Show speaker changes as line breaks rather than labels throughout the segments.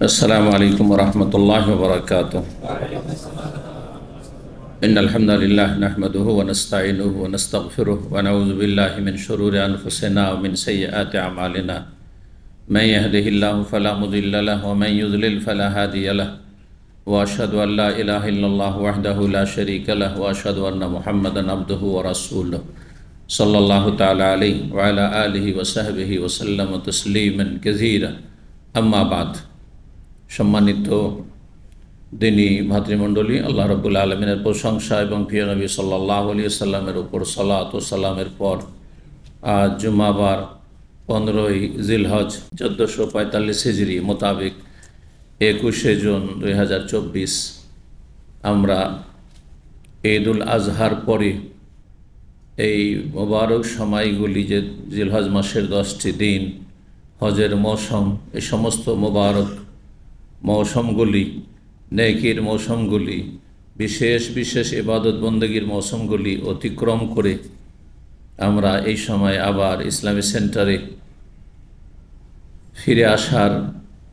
अस्सलामु अलैकुम वरहमतुल्लाहि वबरकातुह। इन्नल हम्दुलिल्लाह नहमदुहु व नस्तईनुहु व नस्तगफिरुहु व नऊज़ु बिल्लाहि मिन शुरूरि अनफुसिना व मिन सय्यिआति अमालिना। मन यहदिहिल्लाहु फला मुदिल्ल लहु व मन युज़लिल फला हादिय लहु व अशहदु अन ला इलाहा इल्लल्लाहु वहदहु ला शरीका लहु व अशहदु अन्न मुहम्मदन अब्दुहु व रसूलुहु सल्लल्लाहु तआला अलैहि व अला आलिहि व सहबिहि व सल्लम तस्लीमन कसीरा। अम्मा बाद। सम्मानित दिनी भातृमंडলী, আল্লাহ রাব্বুল আলামিনের প্রশংসা এবং প্রিয় নবী সাল্লাল্লাহু আলাইহি ওয়াসাল্লামের উপর সালাত ও সালামের পর আজ জুমাবার 15ই জিলহজ 1445 হিজরি মোতাবেক 21শে জুন 2024 আমরা ঈদুল আজহার পরে এই মোবারক সময়গুলি যে জিলহজ মাসের 10টি দিন, হজের মৌসুম, এই সমস্ত মোবারক মৌসুমগুলি, নেকির মৌসুমগুলি, বিশেষ বিশেষ ইবাদত বন্দেগীর মৌসুমগুলি অতিক্রম করে আমরা এই সময় আবার ইসলামী সেন্টারে ফিরে আসার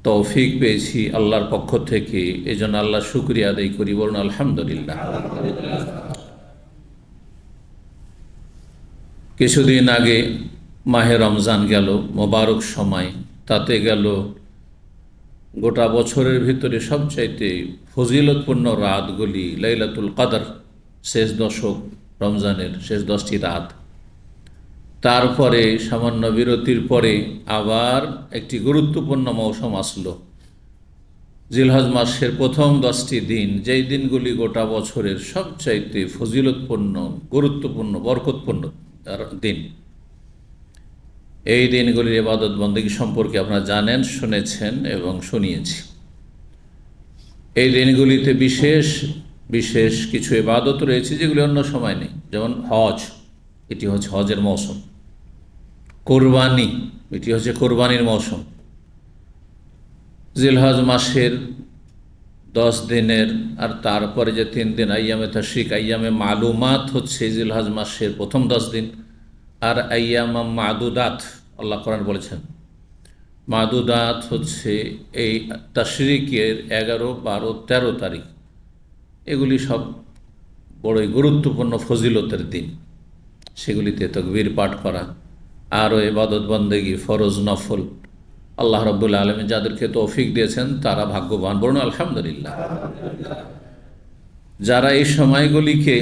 তৌফিক পেয়েছি আল্লাহর পক্ষ থেকে। এই জন্য আল্লাহ শুকরিয়া আদায় করি, বলুন আলহামদুলিল্লাহ। কিছুদিন আগে মাহে রমজান গেল, মোবারক সময়। তাতে গেল গোটা বছরের ভিতরে সবচাইতে ফজিলতপূর্ণ রাতগুলি লাইলাতুল কদর, শেষ দশক, রমজানের শেষ 10টি রাত। তারপরে সামান্য বিরতির পরে আবার একটি গুরুত্বপূর্ণ মৌসুম আসলো, জিলহজ মাসের প্রথম 10টি দিন, যেই দিনগুলি গোটা বছরের সবচাইতে ফজিলতপূর্ণ, গুরুত্বপূর্ণ, বরকতপূর্ণ দিন। এই দিনগুলির ইবাদত বন্দেগী সম্পর্কে আপনারা জানেন, শুনেছেন এবং শুনিয়েছি। এই দিনগুলিতে বিশেষ বিশেষ কিছু ইবাদত রয়েছে যেগুলি অন্য সময় নেই। যেমন হজ, এটি হচ্ছে হজের মৌসুম। কোরবানি, এটি হচ্ছে কোরবানির মৌসুম। জিলহজ মাসের 10 দিনের আর তারপরে যে 3 দিন আইয়ামে তাশরিক, আইয়ামে মালুমাত হচ্ছে জিলহজ মাসের প্রথম 10 দিন, আর আইয়াম মাদুদাত, আল্লাহ কোরআন বলেছেন মাদুদাত হচ্ছে এই তাশরিকের 11, 12, 13 তারিখ। এগুলি সব বড়ই গুরুত্বপূর্ণ ফজিলতের দিন। সেগুলিতে তাকবীর পাঠ করা, আরও ইবাদত বন্দেগী, ফরজ নফল আল্লাহ রাব্বুল আলামিন যাদেরকে তৌফিক দিয়েছেন তারা ভাগ্যবান, বলুন আলহামদুলিল্লাহ। যারা এই সময়গুলিকে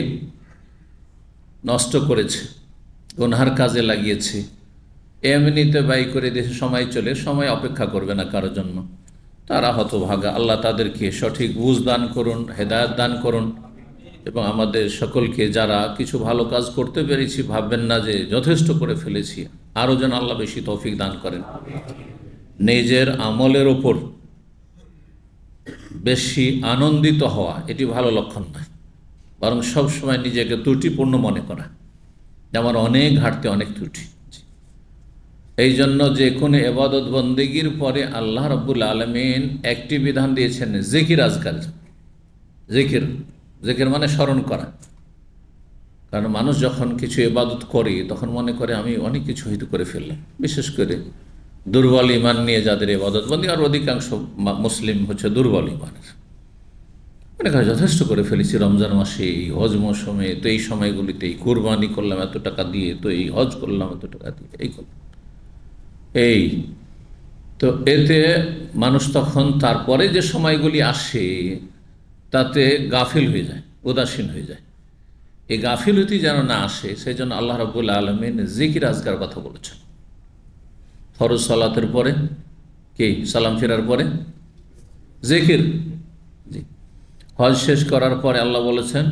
নষ্ট করেছে, গুনহার কাজে লাগিয়েছে, এমনিতে ব্যয় করে দেশে সময় চলে, সময় অপেক্ষা করবে না কারোর জন্য, তারা হতভাগা। আল্লাহ তাদেরকে সঠিক বুঝ দান করুন, হেদায়েত দান করুন। এবং আমাদের সকলকে যারা কিছু ভালো কাজ করতে পেরেছি, ভাববেন না যে যথেষ্ট করে ফেলেছি, আরও যেন আল্লাহ বেশি তৌফিক দান করেন। নিজের আমলের ওপর বেশি আনন্দিত হওয়া এটি ভালো লক্ষণ নয়, বরং সবসময় নিজেকে ত্রুটিপূর্ণ মনে করা, আমার অনেক ঘাটতি, অনেক ত্রুটি। এই জন্য যে কোনো ইবাদত বন্দেগীর পরে আল্লাহ রাব্বুল আলামিন একটি বিধান দিয়েছেন, জিকির আজকার। জিকির, জিকির মানে স্মরণ করা। কারণ মানুষ যখন কিছু ইবাদত করে তখন মনে করে আমি অনেক কিছু হয়তো করে ফেললাম। বিশেষ করে দুর্বল ইমান নিয়ে যাদের ইবাদত বন্দি, আর অধিকাংশ মুসলিম হচ্ছে দুর্বল ইমানের, মনে করে যথেষ্ট করে ফেলেছি রমজান মাসে, এই হজ মৌসুমে, তো এই সময়গুলিতে এই কোরবানি করলাম এত টাকা দিয়ে, তো এই হজ করলাম এত টাকা দিয়ে, এই করলাম এই। তো এতে মানুষ তখন তারপরে যে সময়গুলি আসে তাতে গাফিল হয়ে যায়, উদাসীন হয়ে যায়। এই গাফিলতি যেন না আসে সেই জন্য আল্লাহ রাব্বুল আলামিন জিকির আজকার কথা বলেছেন। ফরজ সালাতের পরে কি, সালাম ফেরার পরে জিকির। জি, হজ শেষ করার পরে আল্লাহ বলেছেন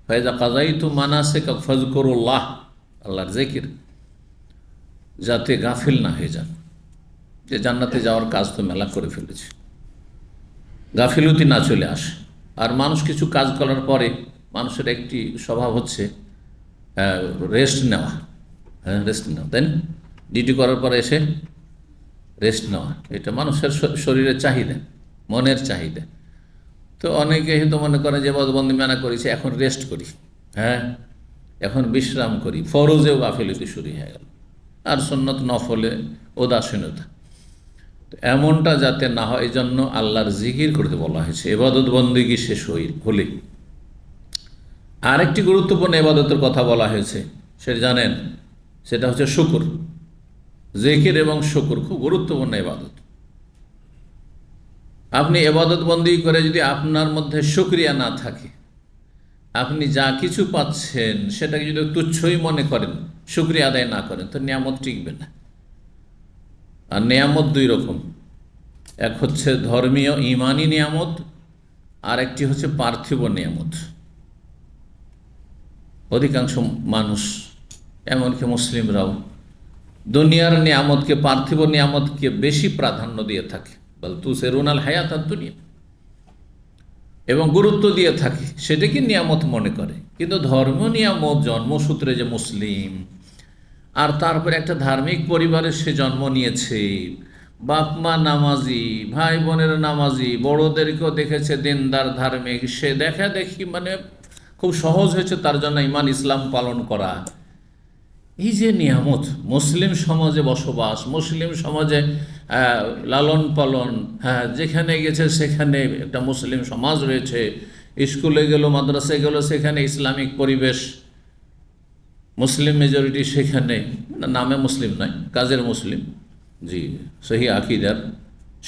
ফাইজা কাযাইতুম মানাসিকা ফাযকুরুল্লাহ, আল্লাহর জিকির, যাতে গাফিল না হয়ে যান। যে জান্নাতে যাওয়ার কাজ তো মেলা করে ফেলেছে, গাফিলতি না চলে আসে। আর মানুষ কিছু কাজ করার পরে মানুষের একটি স্বভাব হচ্ছে রেস্ট নেওয়া। হ্যাঁ, রেস্ট নেওয়া, তাই না? ডিউটি করার পরে এসে রেস্ট নেওয়া, এটা মানুষের শরীরের চাহিদা, মনের চাহিদা। তো অনেকে হয়তো মনে করে যে বদবন্দি মানা করেছে, এখন রেস্ট করি, হ্যাঁ এখন বিশ্রাম করি। ফরজেও গাফিলতি শুরু হয়ে গেল, আর সুন্নত নফলে উদাসীনতা। এমনটা যাতে না হয় এই জন্য আল্লাহর জিকির করতে বলা হয়েছে, ইবাদত বন্দেগী শেষ হলে। আরেকটি গুরুত্বপূর্ণ ইবাদতের কথা বলা হয়েছে, সেটা জানেন, সেটা হচ্ছে শুকর। জিকির এবং শুকর খুব গুরুত্বপূর্ণ ইবাদত। আপনি ইবাদত বন্দেগী করে যদি আপনার মধ্যে শুকরিয়া না থাকে, আপনি যা কিছু পাচ্ছেন সেটাকে যদি তুচ্ছই মনে করেন, শুকরিয়া আদায় না করেন, তো নিয়ামত টিকবে না। আর নিয়ামত দুই রকম, এক হচ্ছে ধর্মীয় ইমানি নিয়ামত, আর একটি হচ্ছে পার্থিব নিয়ামত। অধিকাংশ মানুষ, এমনকি মুসলিমরাও, দুনিয়ার নিয়ামতকে, পার্থিব নিয়ামতকে বেশি প্রাধান্য দিয়ে থাকে, বল তুসিরুনাল হায়াতাদ দুনিয়া, এবং গুরুত্ব দিয়ে থাকে, সেটাকে নিয়ামত মনে করে। কিন্তু ধর্মীয় নিয়ামত, জন্মসূত্রে যে মুসলিম, আর তারপরে একটা ধার্মিক পরিবারে সে জন্ম নিয়েছে, বাপ মা নামাজি, ভাই বোনের নামাজি, বড়োদেরকেও দেখেছে দিনদার ধার্মিক, সে দেখা দেখি মানে খুব সহজ হয়েছে তার জন্য ইমান ইসলাম পালন করা। এই যে নিয়ামত, মুসলিম সমাজে বসবাস, মুসলিম সমাজে লালন পালন, হ্যাঁ, যেখানে গেছে সেখানে একটা মুসলিম সমাজ রয়েছে, স্কুলে গেল, মাদ্রাসায় গেল, সেখানে ইসলামিক পরিবেশ, মুসলিম মেজরিটি সেখানে, নামে মুসলিম নয়, কাজের মুসলিম, জি, সহি আকিদার,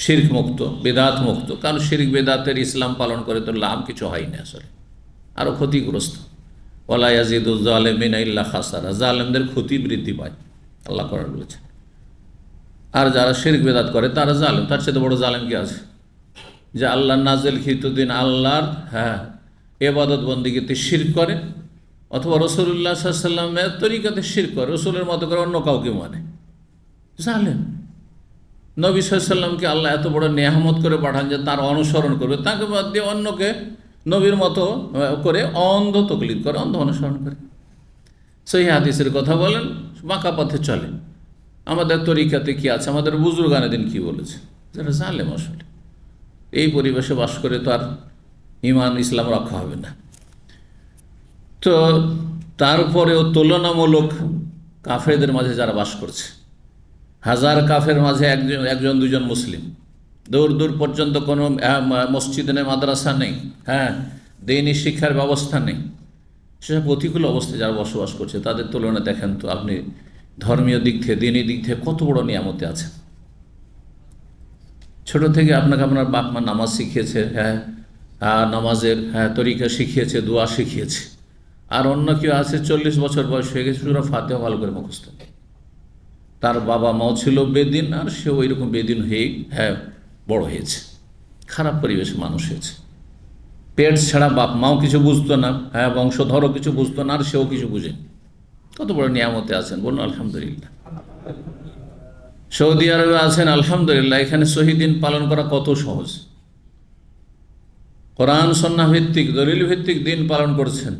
শিরক মুক্ত, বেদাত মুক্ত। কারণ শিরক বেদাতের ইসলাম পালন করে তো লাভ কিছু হয় না, আসলে আরও ক্ষতিগ্রস্ত। ওয়ালা ইয়াজিদুজ জালিমিনা ইল্লা খাসারা, জালেমদের ক্ষতি বৃদ্ধি পায়, আল্লাহ করার বলেছে। আর যারা শিরক বেদাত করে তারা জালেম, তার সাথে বড় জালেম কি আছে? যে আল্লাহ নাজেল খিতুদ্দিন আল্লাহর, হ্যাঁ, ইবাদত বন্দেগীতে শিরক করে, অথবা রসুল্লাহ সাল্লামের তরিকাতে শিরক করে, রসুলের মতো করে অন্য কাউকে মানে, জালেম। নবী সাল্লামকে আল্লাহ এত বড় নেয়ামত করে পাঠান যে তার অনুসরণ করবে, তাকে বাদ দিয়ে অন্যকে নবীর মতো করে অন্ধ তকলিদ করে, অন্ধ অনুসরণ করে। সহিহ হাদিসের কথা বলেন, বাঁকা পথে চলে। আমাদের তরিকাতে কি আছে, আমাদের বুজুর্গানে দিন কি বলেছে, যারা জালেম আসলে। এই পরিবেশে বাস করে তো আর ইমান ইসলাম রক্ষা হবে না। তো তারপরেও তুলনামূলক কাফেরদের মাঝে যারা বাস করছে, হাজার কাফের মাঝে একজন দুজন মুসলিম, দূর দূর পর্যন্ত কোনো মসজিদ নেই, মাদ্রাসা নেই, হ্যাঁ, দ্বীনি শিক্ষার ব্যবস্থা নেই, সেসব প্রতিকূল অবস্থায় যারা বসবাস করছে, তাদের তুলনায় দেখেন তো আপনি ধর্মীয় দিক থেকে, দ্বীনি দিক থেকে কত বড় নিয়ামতে আছে। ছোট থেকে আপনাকে আপনার বাপ মা নামাজ শিখিয়েছে, হ্যাঁ, নামাজের, হ্যাঁ, তরিকা শিখিয়েছে, দোয়া শিখিয়েছে। আর অন্য কেউ আছে 40 বছর বয়স হয়ে গেছে, সূরা ফাতিহা ভালো করে মুখস্থ নেই, তার বাবা মাও ছিল বেদিন, আর সেও এরকম বেদিন হয়েই, হ্যাঁ, বড় হয়েছে, খারাপ পরিবেশে মানুষ হয়েছে। পেট ছাড়া বাপ মাও কিছু বুঝতো না, হ্যাঁ, বংশধরও কিছু বুঝতো না, আর সেও কিছু বুঝেনি। কত বড় নিয়ামতে আছেন, বলুন আলহামদুলিল্লাহ। সৌদি আরবে আছেন, আলহামদুলিল্লাহ, এখানে শহীদিন পালন করা কত সহজ। কোরআন সুন্নাহ ভিত্তিক, দলিল ভিত্তিক দিন পালন করছেন।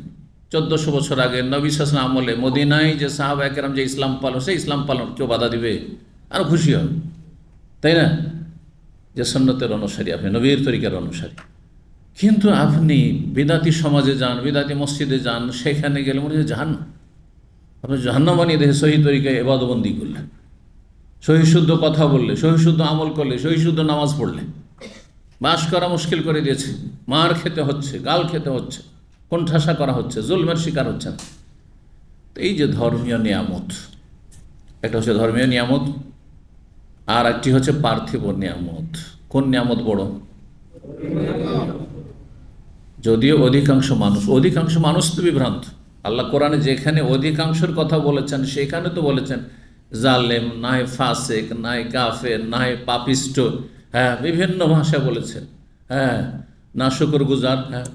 1400 বছর আগে নবী সাল্লাল্লাহু আলাইহি আমলে মদিনায় যে সাহাবা একরাম যে ইসলাম পালন, সেই ইসলাম পালন কেউ বাধা দিবে? আর খুশি হবে, তাই না? যে সুন্নতের অনুসারী, আপনি নবীর তরিকার অনুসারী। কিন্তু আপনি বিদাতি সমাজে যান, বিদাতি মসজিদে যান, সেখানে গেলে মনে হয় জাহান্নাম। আপনি জাহান্নাম বানিয়ে দেখে সহি তরিকায় ইবাদতবন্দি করলে, সহি শুদ্ধ কথা বললে, সহি শুদ্ধ আমল করলে, সহি শুদ্ধ নামাজ পড়লে, বাস করা মুশকিল করে দিয়েছে, মার খেতে হচ্ছে, গাল খেতে হচ্ছে, কোণঠাসা করা হচ্ছে, জুলমের শিকার হচ্ছেন। তো এই যে ধর্মীয় নিয়ামত, একটা হচ্ছে ধর্মীয় নিয়ামত, আর একটি হচ্ছে পার্থিব নিয়ামত। কোন নিয়ামত বড়? যদিও অধিকাংশ মানুষ তো বিভ্রান্ত। আল্লাহ কোরআনে যেখানে অধিকাংশের কথা বলেছেন, সেখানে তো বলেছেন জালেম, নাই ফাসেক, নাই কাফের, নাই পাপিষ্ট, হ্যাঁ, বিভিন্ন ভাষা বলেছেন, হ্যাঁ, না শুকরগুজার, হ্যাঁ।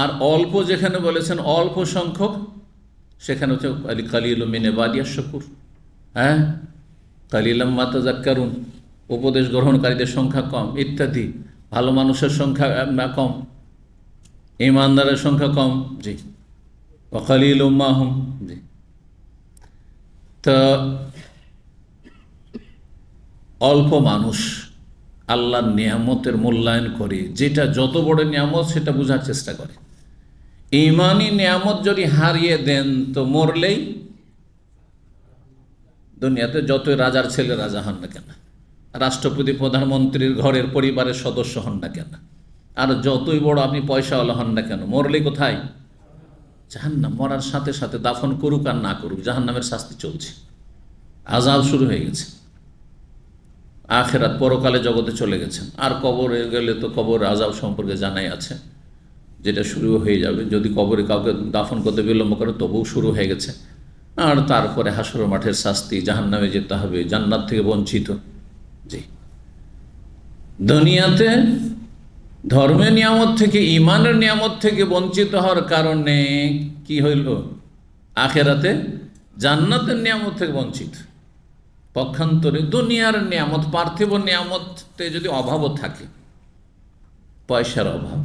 আর অল্প যেখানে বলেছেন অল্প সংখ্যক, সেখানে হচ্ছে কালিলুম মিন ইবাদিয়াশ শাকুর, হ্যাঁ, কালিলাম মা তাযাক্কারুন, উপদেশ গ্রহণকারীদের সংখ্যা কম ইত্যাদি, ভালো মানুষের সংখ্যা কম, ইমানদারের সংখ্যা কম, জি, ওয়া কালিলুম মা হুম, জি। তো অল্প মানুষ আল্লাহর নিয়ামতের মূল্যায়ন করে, যেটা যত বড় নিয়ামত সেটা বোঝার চেষ্টা করে। ইমানি নিয়ামত যদি হারিয়ে দেন তো মরলেই, দুনিয়াতে যতই রাজার ছেলে রাজা হন না কেন, রাষ্ট্রপতি প্রধানমন্ত্রীর ঘরের পরিবারের সদস্য হন না কেন, আর যতই বড় আপনি পয়সাওয়ালা হন না কেন, মরলে কোথায়? জাহান্নাম। মরার সাথে সাথে দাফন করুক আর না করুক জাহান্নামের শাস্তি চলছে, আযাব শুরু হয়ে গেছে। আখিরাত পরকালে জগতে চলে গেছেন। আর কবরে গেলে তো কবর আযাব সম্পর্কে জানাই আছে, যেটা শুরু হয়ে যাবে যদি কবরে কাউকে দাফন করতে বিলম্ব করে, তবুও শুরু হয়ে গেছে। আর তারপরে হাসর মাঠের শাস্তি, জাহান্নামে যেতে হবে, জান্নাত থেকে বঞ্চিত। জি, দুনিয়াতে ধর্মের নিয়ামত থেকে, ইমানের নিয়ামত থেকে বঞ্চিত হওয়ার কারণে কি হইল? আখেরাতে জান্নাতের নিয়ামত থেকে বঞ্চিত। পক্ষান্তরে দুনিয়ার নিয়ামত, পার্থিব নিয়ামতে যদি অভাবও থাকে, পয়সার অভাব,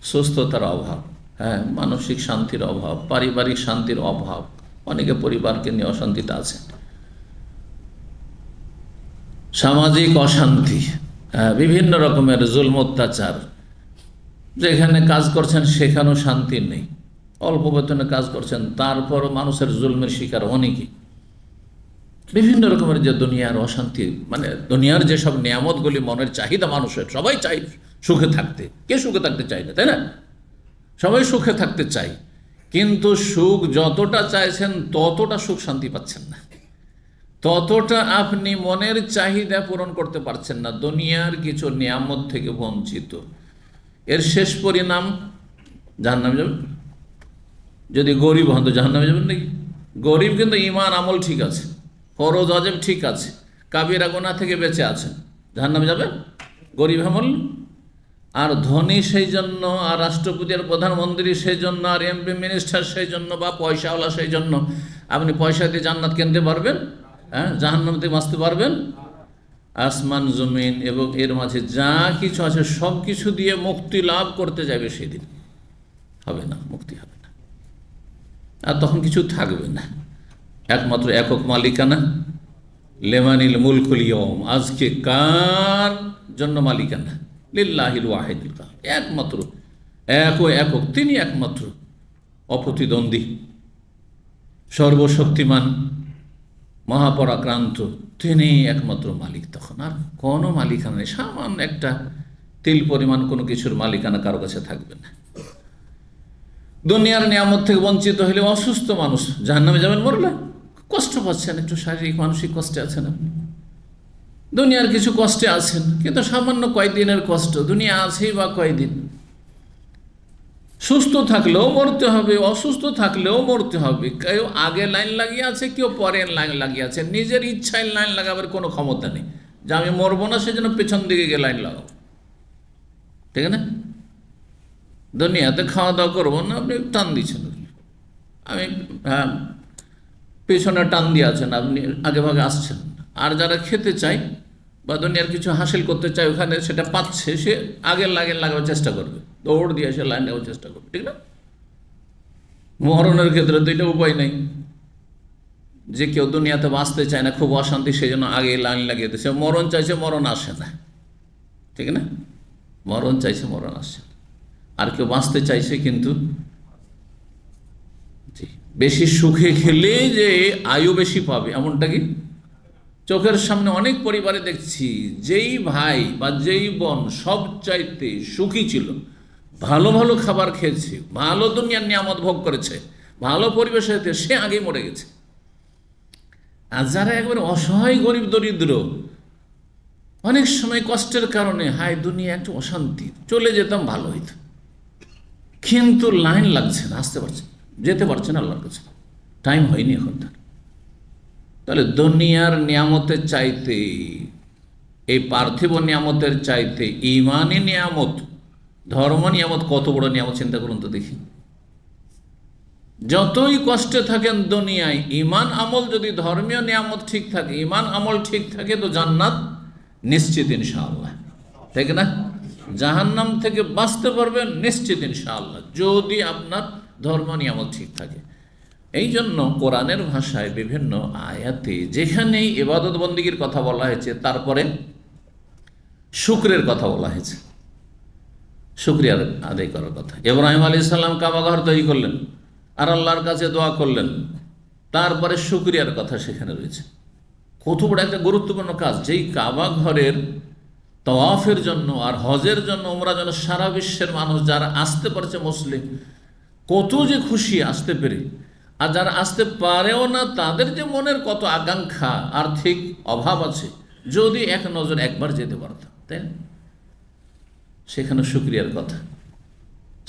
সুস্থতার অভাব, হ্যাঁ, মানসিক শান্তির অভাব, পারিবারিক শান্তির অভাব, অনেকে পরিবারকে নিয়ে অশান্তিতে আছে, সামাজিক অশান্তি, বিভিন্ন রকমের জুলম অত্যাচার, যেখানে কাজ করছেন সেখানেও শান্তি নেই, অল্প বেতনে কাজ করছেন তারপরও মানুষের জুলমের শিকার অনেকে, বিভিন্ন রকমের যে দুনিয়ার অশান্তি, মানে দুনিয়ার যেসব নিয়ামতগুলি মনের চাহিদা মানুষের, সবাই চাই সুখে থাকতে, কে সুখে থাকতে চায় না, তাই না? সবাই সুখে থাকতে চাই, কিন্তু সুখ যতটা চাইছেন ততটা সুখ শান্তি পাচ্ছেন না, ততটা আপনি মনের চাহিদা পূরণ করতে পারছেন না, দুনিয়ার কিছু নিয়ামত থেকে বঞ্চিত। এর শেষ পরিণাম জাহান্নামে যাবেন। যদি গরিব হন তো জাহান্নামে যাবেন নাকি? গরিব কিন্তু ঈমান আমল ঠিক আছে, ফরজ ওয়াজিব ঠিক আছে, কাবিরা গুনাহ থেকে বেঁচে আছেন, জাহান্নামে যাবেন গরিব আমল। আর ধনী সেই জন্য, আর রাষ্ট্রপতি আর প্রধানমন্ত্রী সেই জন্য, আর এমপি মিনিস্টার সেই জন্য, বা পয়সাওয়ালা সেই জন্য আপনি পয়সা দিয়ে জান্নাত কিনতে পারবেন? হ্যাঁ, জাহান্নাম থেকে বাঁচতে পারবেন? আসমান জমিন এবং এর মাঝে যা কিছু আছে সব কিছু দিয়ে মুক্তি লাভ করতে যাবে, সেদিন হবে না, মুক্তি হবে না, আর তখন কিছু থাকবে না। একমাত্র একক মালিকানা, লেমানিল মুলকুল ইয়ৌম, আজকে কার জন্য মালিকানা? লিল্লাহিল ওয়াহিদুল কাহার, একমাত্র একক, তিনি একমাত্র অপ্রতিদ্বন্দ্বী, সর্বশক্তিমান, মহাপরাক্রান্ত, তিনি একমাত্র মালিক। তখন আর কোনো মালিকানা নেই, সামান্য একটা তিল পরিমাণ কোনো কিছুর মালিকানা কারো কাছে থাকবে না। দুনিয়ার নিয়ামত থেকে বঞ্চিত হলে অসুস্থ মানুষ জাহান্নামে যাবেন, মরলে কষ্ট পাচ্ছেন, একটু শারীরিক মানসিক কষ্টে আছেন আপনি, দুনিয়ার কিছু কষ্টে আছেন, কিন্তু সামান্য কয়দিনের কষ্ট, দুনিয়া আছেই বা কয়দিন। সুস্থ থাকলেও মরতে হবে, অসুস্থ থাকলেও মরতে হবে। কেউ আগে লাইন লাগিয়ে আছে, কেউ পরে লাইন লাগিয়ে আছে, নিজের ইচ্ছায় লাইন লাগাবার কোনো ক্ষমতা নেই যে আমি মরবো না সেজন্য পেছন দিকে গিয়ে লাইন লাগাবো, ঠিক না? দুনিয়াতে খাওয়া দাওয়া করবো না, আপনি টান দিচ্ছেন, আমি হ্যাঁ পেছনে টান দিয়ে আছেন, আপনি আগে ভাগে আসছেন। আর যারা খেতে চায় বা দুনিয়ার কিছু হাসিল করতে চায়, ওখানে সেটা পাচ্ছে, সে আগের লাইন লাগাবার চেষ্টা করবে, দৌড় দিয়ে সে লাইন লাগাবার চেষ্টা করবে, ঠিক না? মরণের ক্ষেত্রে তো এটা উপায় নেই যে কেউ দুনিয়াতে বাঁচতে চায় না, খুব অশান্তি, সেই জন্য আগে লাইন লাগিয়ে দিচ্ছে। মরণ চাইছে, মরণ আসে না, ঠিক না? মরণ চাইছে, মরণ আসছে না। আর কেউ বাঁচতে চাইছে কিন্তু বেশি সুখে খেলে যে আয়ু বেশি পাবে, এমনটা কি? চোখের সামনে অনেক পরিবারে দেখছি, যেই ভাই বা যেই বোন সব চাইতে সুখী ছিল, ভালো ভালো খাবার খেয়েছে, ভালো দুনিয়ার নিয়ামত ভোগ করেছে, ভালো পরিবেশে, সে আগেই মরে গেছে। আর যারা একবার অসহায় গরিব দরিদ্র, অনেক সময় কষ্টের কারণে হায় দুনিয়া একটু অশান্তি, চলে যেতাম ভালো হইতো, কিন্তু লাইন লাগছে না, আসতে পারছে, যেতে পারছে না আল্লাহর কাছে, টাইম হয়নি এখন তার। তাহলে দুনিয়ার নিয়ামতের চাইতে, এই পার্থিব নিয়ামতের চাইতে ইমানি নিয়ামত, ধর্ম নিয়ামত কত বড় নিয়ামত, চিন্তা করুন তো দেখি। যতই কষ্টে থাকেন দুনিয়ায়, ইমান আমল যদি, ধর্মীয় নিয়ামত ঠিক থাকে, ইমান আমল ঠিক থাকে, তো জান্নাত নিশ্চিত ইনশাআল্লাহ, ঠিক না? জাহান্নাম থেকে বাঁচতে পারবেন নিশ্চিত ইনশাআল্লাহ, যদি আপনার ধর্ম নিয়ামত ঠিক থাকে। এই জন্য কোরআনের ভাষায় বিভিন্ন আয়াতে যেখানেই ইবাদত বন্দিগির কথা বলা হয়েছে, তারপরে শুকরের কথা বলা হয়েছে, শুকরিয়ার আদায় করার কথা। ইব্রাহিম আলাইহিস সালাম কাবা ঘর তৈরি করলেন আর আল্লাহর কাছে দোয়া করলেন, তারপরে শুকরিয়ার কথা সেখানে রয়েছে। কত বড় একটা গুরুত্বপূর্ণ কাজ, যেই কাবা ঘরের তওয়াফের জন্য আর হজের জন্য ওমরার জন্য সারা বিশ্বের মানুষ যারা আসতে পারছে মুসলিম, কত যে খুশি আসতে পেরে। আর যারা আসতে পারেও না তাদের যে মনের কত আকাঙ্ক্ষা, আর্থিক অভাব আছে, যদি এক নজর একবার যেতে পারতাম, তাই না? সেখানে শুকরিয়ার কথা।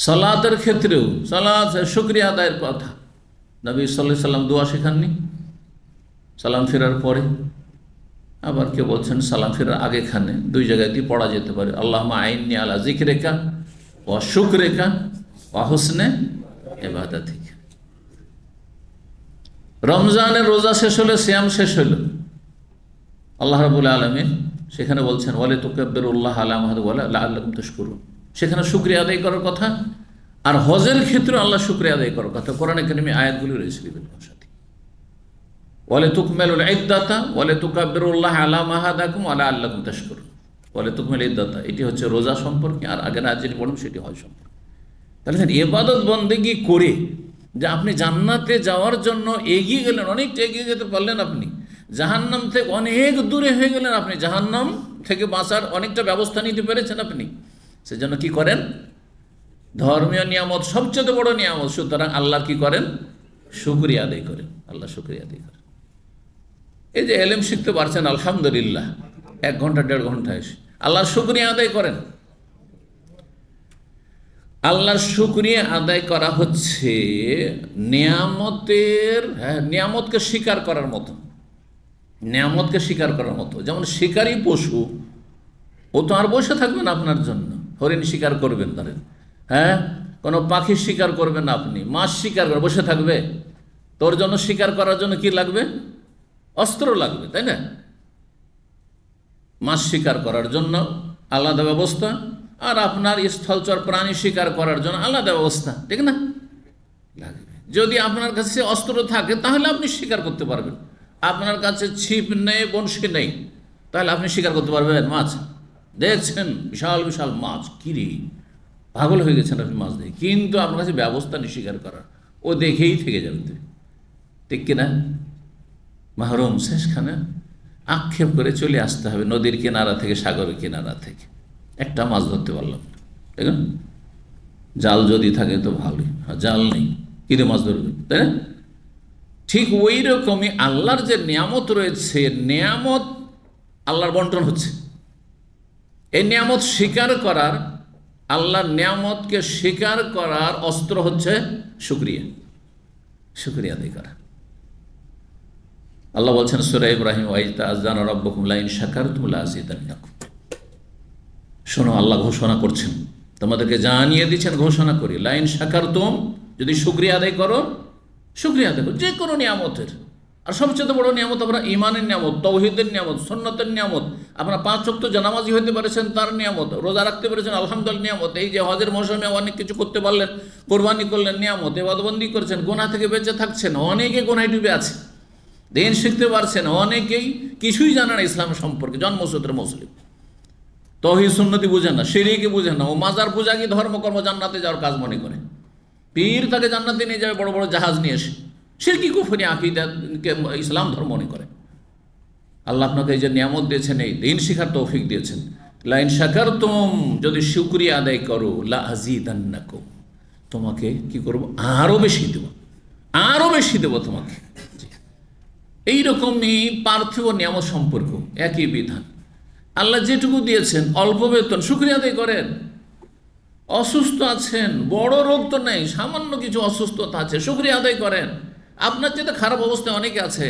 সালাতের ক্ষেত্রেও সালাত শুকরিয়া আদায়ের কথা। নবী সাল্লাল্লাহু আলাইহি সাল্লাম দোয়া শেখাননি সালাম ফেরার পরে? আবার কেউ বলছেন সালাম ফেরার আগেখানে, দুই জায়গায় দিয়ে পড়া যেতে পারে, আল্লাহুম্মা আইন্নি আলা যিকরিকা ওয়া শুকরিকা ওয়া হুসনে ইবাদাতিকা। রমজানের রোজা শেষ হলে, সিয়াম শেষ হলো, আল্লাহ রাব্বুল আলামিন সেখানে বলছেন ওয়ালা তুকাব্বিরুল্লাহ আলা মা হাদাকুম ওয়া লাআল্লাকুম তাশকুরুন, সেখানে শুকরিয়া আদায় করার কথা। আর হজের ক্ষেত্রে আল্লাহ শুকরিয়া আদায় করার কথা। কোরআনে কারিমে আয়াতগুলো রয়েছে বিভিন্ন ভাষাতে। ওয়ালা তুকমিলুল ইদ্দাতা ওয়ালা তুকাব্বিরুল্লাহ আলা মা হাদাকুম ওয়া লাআল্লাকুম তাশকুরুন। ওয়ালা তুকমিলুল ইদ্দাতা এটি হচ্ছে রোজা সম্পর্কে, আর আগের আয়াত যেটি পড়লাম সেটি হজ সম্পর্কে। তাহলে ইবাদত বন্দেগী করে যে আপনি জান্নাতে যাওয়ার জন্য এগিয়ে গেলেন, অনেকটা এগিয়ে যেতে পারলেন, আপনি জাহান্নাম থেকে অনেক দূরে হয়ে গেলেন, আপনি জাহান্নাম থেকে বাঁচার অনেকটা ব্যবস্থা নিতে পেরেছেন আপনি। সেজন্য কি করেন? ধর্মীয় নিয়ামত সবচেয়ে বড় নিয়ামত, সুতরাং আল্লাহর কি করেন? শুকরিয়া আদায় করেন, আল্লাহ শুকরিয়া আদায় করেন। এই যে এলেম শিখতে পারছেন আলহামদুলিল্লাহ, 1 ঘন্টা 1.5 ঘন্টা এসে আল্লাহর শুকরিয়া আদায় করেন। আল্লাহর শুকরিয়া আদায় করা হচ্ছে নিয়ামতের, নিয়ামতকে স্বীকার করার মতো, নিয়ামতকে স্বীকার করার মতো। যেমন শিকারী পশু, ও তো আর বসে থাকবে না আপনার জন্য। হরিণ শিকার করবেন, ধরেন, কোনো পাখি শিকার করবেন না আপনি, মাছ শিকার করে বসে থাকবে? তোর জন্য শিকার করার জন্য কি লাগবে? অস্ত্র লাগবে, তাই না? মাছ শিকার করার জন্য আলাদা ব্যবস্থা, আর আপনার স্থলচর প্রাণী শিকার করার জন্য আলাদা ব্যবস্থা, ঠিক না? লাগবে। যদি আপনার কাছে অস্ত্র থাকে তাহলে আপনি শিকার করতে পারবেন। আপনার কাছে ছিপ নেই, বনশি নেই, তাহলে আপনি শিকার করতে পারবেন মাছ? দেখছেন বিশাল বিশাল মাছ, কিরে পাগল হয়ে গেছেন আপনি মাছ দেখে, কিন্তু আপনার কাছে ব্যবস্থা নেই শিকার করার, ও দেখেই থেকে যাবেন, ঠিক কিনা? মাহরুম, শেষখানে আক্ষেপ করে চলে আসতে হবে নদীর কিনারা থেকে, সাগরের কিনারা থেকে। একটা মাছ ধরতে পারলাম না, ঠিক না? জাল যদি থাকে তো ভালোই, জাল নেই, কিরে মাছ ধরবে, তাই না? ঠিক ওই রকমই আল্লাহর যে নিয়ামত রয়েছে, নিয়ামত আল্লাহর বন্টন হচ্ছে। এই নিয়ামত স্বীকার করার, আল্লাহর নিয়ামতকে স্বীকার করার অস্ত্র হচ্ছে শুকরিয়া, শুকরিয়া আদায় করা। আল্লাহ বলছেন সূরা ইব্রাহিম, ওয়াইজ তাআযানা রাব্বুকুম লাইন শাকারতুম লাযিদান্নাকুম। শোনো, আল্লাহ ঘোষণা করছেন, তোমাদেরকে জানিয়ে দিচ্ছেন, ঘোষণা করি, লাইন শাকারতুম, যদি শুকরিয়া আদায় করো, শুকরিয়া আদায় করো যে কোনো নিয়ামতের। আর সবচেয়ে বড় নিয়ামত আমরা ইমানের নিয়ামত, তাওহীদের নিয়ামত, সুন্নতের নিয়ামত। আপনারা 5 ওয়াক্ত জানামাজি হতে পারেছেন, তার নিয়ামত। রোজা রাখতে পেরেছেন, আলহামদুলিল্লাহ নিয়ামত। এই যে হজের মৌসুমে অনেক কিছু করতে পারলেন, কোরবানি করলেন, নিয়ামত। ইবাদতবন্দি করেছেন, গুনাহ থেকে বেঁচে থাকছেন। অনেকে গুনাহে ডুবে আছে, দিন শিখতে পারছেন। অনেকেই কিছুই জানে না ইসলাম সম্পর্কে, জন্মসূত্রে মুসলিম, তাওহীদ সুন্নতি বুঝেন না, শিরকি বুঝেন না। ও মাজার পূজা কি ধর্মকর্ম, জান্নাতে যাওয়ার কাজ মনে করে। পীর তাকে জান্নাতে নিয়ে যাবে বড় বড় জাহাজ নিয়ে এসে, শিরকি কুফরি আকীদাকে ইসলাম ধর্ম মনে করে। আল্লাহ আপনাকে এই যে নিয়ামত দিয়েছেন, এই দিন শিখার তৌফিক দিয়েছেন, লাইন শাকারতুম, যদি শুকরিয়া আদায় করো, লাযিদান্নাকুম, তোমাকে কি করব? আরও বেশি দেব, আরও বেশি দেব তোমাকে। এইরকমই পার্থিব নিয়ামত সম্পর্ক, একই বিধান। আল্লাহ যেটুকু দিয়েছেন, অল্প বেতন, শুকরিয়া আদায় করেন। অসুস্থ আছেন, বড় রোগ তো নেই, সামান্য কিছু অসুস্থতা আছে, শুকরিয়া আদায় করেন। আপনার যেটা খারাপ অবস্থায় অনেকে আছে।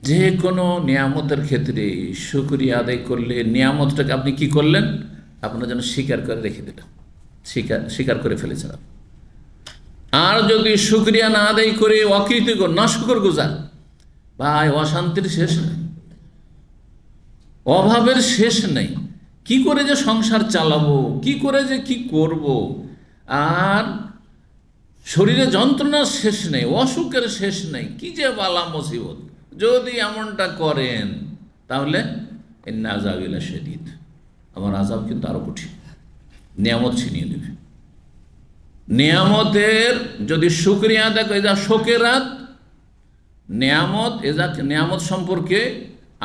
যে কোনো নিয়ামতের ক্ষেত্রে শুকরিয়া আদায় করলে, নিয়ামতটাকে আপনি কি করলেন? আপনার জন্য স্বীকার করে রেখে দিলেন, স্বীকার করে ফেলেছেন। আর যদি শুকরিয়া না আদায় করে অকৃতজ্ঞ, না শুকর গুজার, ভাই, অশান্তির শেষ নেই, অভাবের শেষ নেই। কি করে যে সংসার চালাবো, কি করে যে কি করব, আর শরীরে যন্ত্রণার শেষ নেই, অসুখের শেষ নেই, কি যে বালা মুসিবত। যদি এমনটা করেন তাহলে ইন্না আযাবি লাশাদীদ, আমার আযাব কিন্তু আরো কঠিন, নিয়ামত ছিনিয়ে দেবে। নিয়ামতের যদি শুকরিয়া আদায় করে, যা শোকের রাত, নেয়ামত এজা নেয়ামত সম্পর্কে